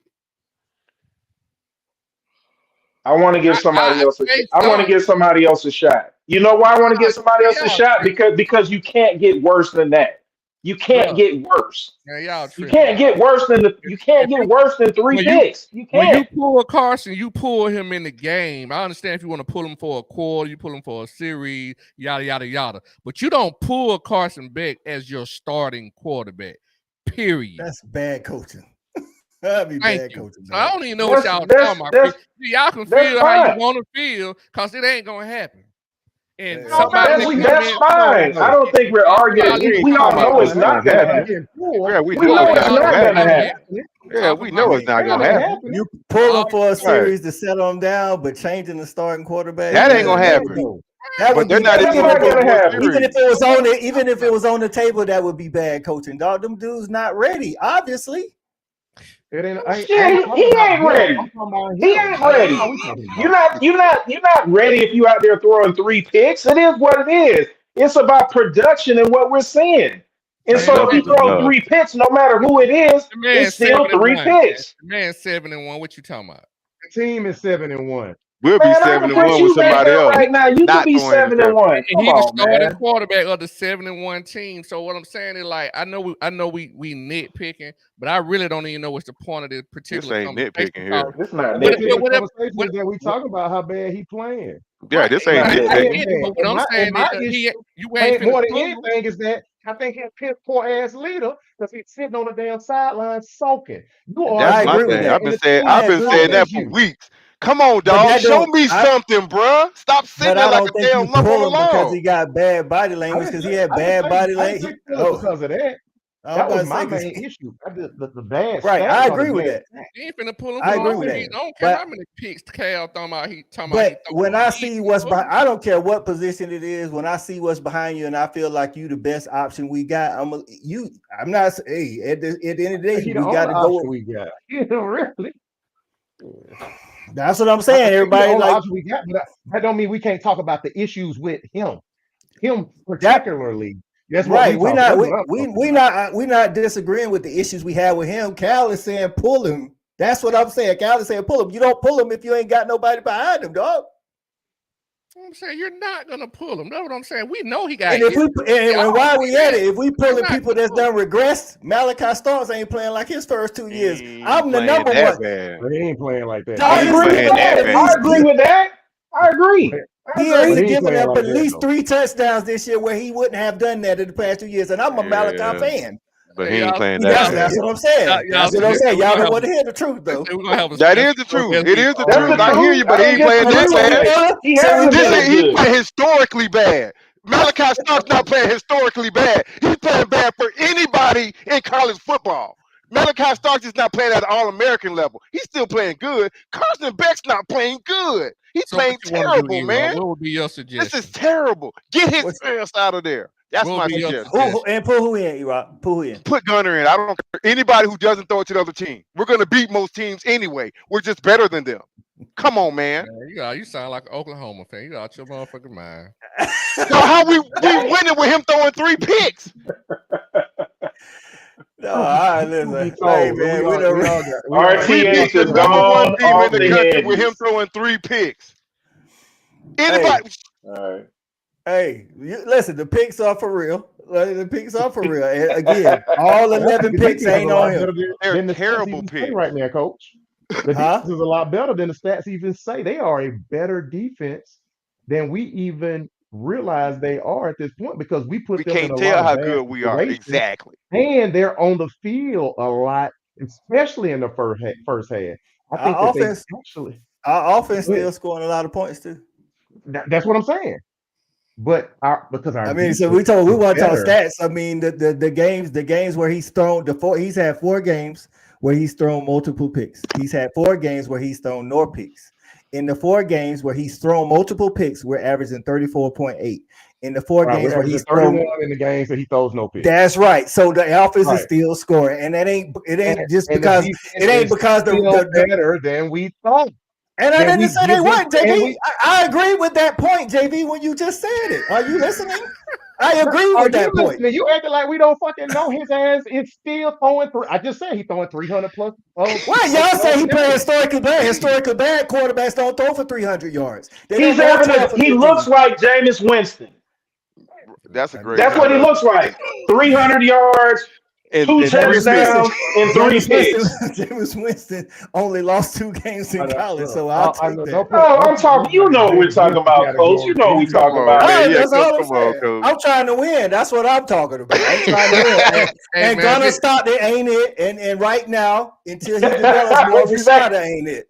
I want to give somebody else a shot. You know why I want to give somebody else a shot? Because you can't get worse than that. You can't get worse. Yeah, you can't get worse than 3 picks. You can't. When you pull Carson, you pull him in the game. I understand if you want to pull him for a quarter, you pull him for a series, yada yada yada. But you don't pull Carson Beck as your starting quarterback. Period. That's bad coaching. That'd be bad coaching. I don't even know what y'all talking about. Y'all can feel how you want to feel because it ain't gonna happen. And that's fine. I don't think we're arguing. We all know it's not gonna happen. Yeah, we know it's not gonna happen. Yeah, we know it's not gonna happen. You pull them for a series to settle them down, but changing the starting quarterback. That ain't gonna happen. That would not gonna happen. Even if it was on the table, that would be bad coaching. Dog, them dudes not ready, obviously. He ain't ready. He ain't ready. You're not ready if you out there throwing 3 picks. It is what it is. It's about production and what we're seeing. And so if you throw 3 picks, no matter who it is, it's still 3 picks. The man's 7-1. What you talking about? The team is 7-1. We'll be 7-1 with somebody else. Right now, you could be 7-1. He's the starting quarterback of the 7-1 team. So what I'm saying is, like, I know we nitpicking, but I really don't even know what's the point of this particular. This ain't nitpicking here. This not nitpicking. Conversations that we talk about how bad he playing. Yeah, this ain't nitpicking. What I'm saying is, you ain't more than anything is that I think his piss poor ass leader because he's sitting on the damn sideline soaking. That's my thing. I've been saying that for weeks. Come on, dog. Show me something, bruh. Stop sitting there like a damn lump on the lawn. Because he got bad body language. Because he had bad body language. Because of that. That was my main issue. The bad. Right, I agree with that. He ain't finna pull him. I agree with that. I don't care how many picks Cal talking about. But when I see what's behind, I don't care what position it is. When I see what's behind you, and I feel like you the best option we got, I'm not. Hey, at the end of the day, we got to go. We got. Really. That's what I'm saying. Everybody like we got, but that don't mean we can't talk about the issues with him particularly. That's right. We're not disagreeing with the issues we have with him. Cal is saying pull him. That's what I'm saying. Cal is saying pull him. You don't pull him if you ain't got nobody behind him, dog. I'm saying you're not gonna pull him. That's what I'm saying. We know he got. And why we at it? If we pulling people that's done regressed, Malachi Starks ain't playing like his first 2 years. I'm the number one. But he ain't playing like that. I agree with that. I agree. He's giving up at least 3 touchdowns this year where he wouldn't have done that in the past 2 years. And I'm a Malachi fan. But he ain't playing that. That's what I'm saying. That's what I'm saying. Y'all don't want to hear the truth, though. That is the truth. It is the truth. I hear you, but he ain't playing that bad. He's playing historically bad. Malachi Stark's not playing historically bad. He's playing bad for anybody in college football. Malachi Starks is not playing at an All-American level. He's still playing good. Carson Beck's not playing good. He's playing terrible, man. What would be your suggestion? This is terrible. Get his ass out of there. That's my suggestion. And put who in, E-Rock? Put who in? Put Gunner in. I don't care. Anybody who doesn't throw it to the other team. We're going to beat most teams anyway. We're just better than them. Come on, man. You sound like an Oklahoma fan. You got your motherfucking mind. So how we winning with him throwing 3 picks? No, all right, listen. Hey, man, RTH is gone off the head with him throwing 3 picks. Anybody? All right. Hey, listen, the picks are for real. The picks are for real. And again, all 11 picks ain't on him. They're terrible picks right now, Coach. The defense is a lot better than the stats even say. They are a better defense than we even realize they are at this point because we put them in a lot of tell how good we are. Exactly. And they're on the field a lot, especially in the first half. I think our offense still scoring a lot of points too. That's what I'm saying. But so we want to talk stats. I mean, the games where he's thrown he's had 4 games where he's thrown multiple picks. He's had 4 games where he's thrown no picks. In the 4 games where he's thrown multiple picks, we're averaging 34.8. In the 4 games where he's thrown in the games that he throws no picks. That's right. So the offense is still scoring, and it ain't because the better than we thought. And I didn't say they weren't, JV. I agree with that point, JV, when you just said it. Are you listening? I agree with that point. You acting like we don't fucking know his ass is still throwing. I just said he's throwing 300 plus. Well, y'all say he playing historically bad. Historically bad quarterbacks don't throw for 300 yards. He looks like Jameis Winston. That's what he looks like. 300 yards. 2 touchdowns and 3 picks. Jameis Winston only lost 2 games in college, so I'll take that. I'm talking. You know what we're talking about, Coach. You know what we're talking about. That's all I'm saying. I'm trying to win. That's what I'm talking about. I'm trying to win. And Gunner Stockton ain't it. And right now, until he develops more of a starter, ain't it.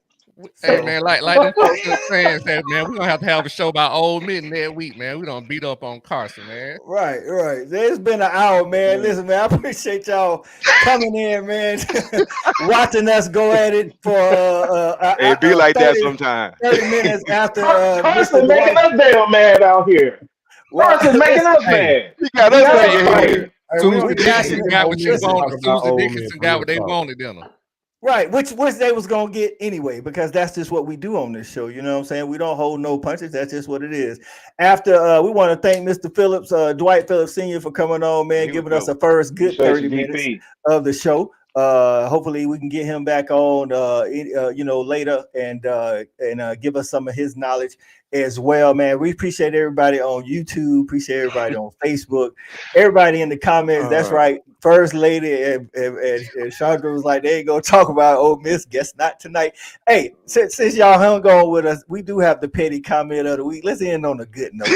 Hey man, like the folks saying that, man, we're gonna have to have a show about Ole Miss that week, man. We don't beat up on Carson, man. Right. It's been an hour, man. Listen, man, I appreciate y'all coming in, man, watching us go at it for it be like 30, that sometime. 30 minutes after Carson making us damn mad out here. Carson making us mad. He got us mad here. Susan Dickinson got what you wanted. Susan Dickinson got what they wanted, didn't they? Right, which they was gonna get anyway, because that's just what we do on this show. You know what I'm saying? We don't hold no punches. That's just what it is. After we want to thank Mr. Phillips, Dwight Phillips Sr. for coming on, man, giving us a first good 30 minutes of the show. Hopefully we can get him back on later and give us some of his knowledge as well, man. We appreciate everybody on YouTube, appreciate everybody on Facebook, everybody in the comments. That's right. First Lady and Chandra was like, they ain't gonna talk about Ole Miss. Guess not tonight. Hey, since y'all hung on with us, we do have the petty comment of the week. Let's end on a good note.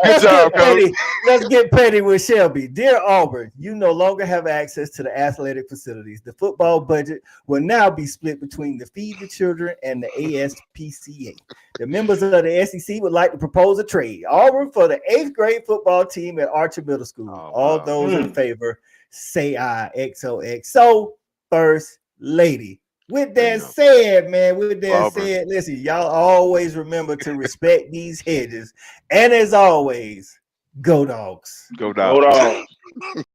Good job, Coach. Let's get petty with Shelby. Dear Auburn, you no longer have access to the athletic facilities. The football budget will now be split between the Feed the Children and the ASPCA. The members of the SEC would like to propose a trade. Auburn for the 8th grade football team at Archer Middle School. All those in favor, say aye. XOXO, First Lady. With that said, man, listen, y'all always remember to respect these hedges. And as always, go Dogs. Go Dogs. Go Dogs.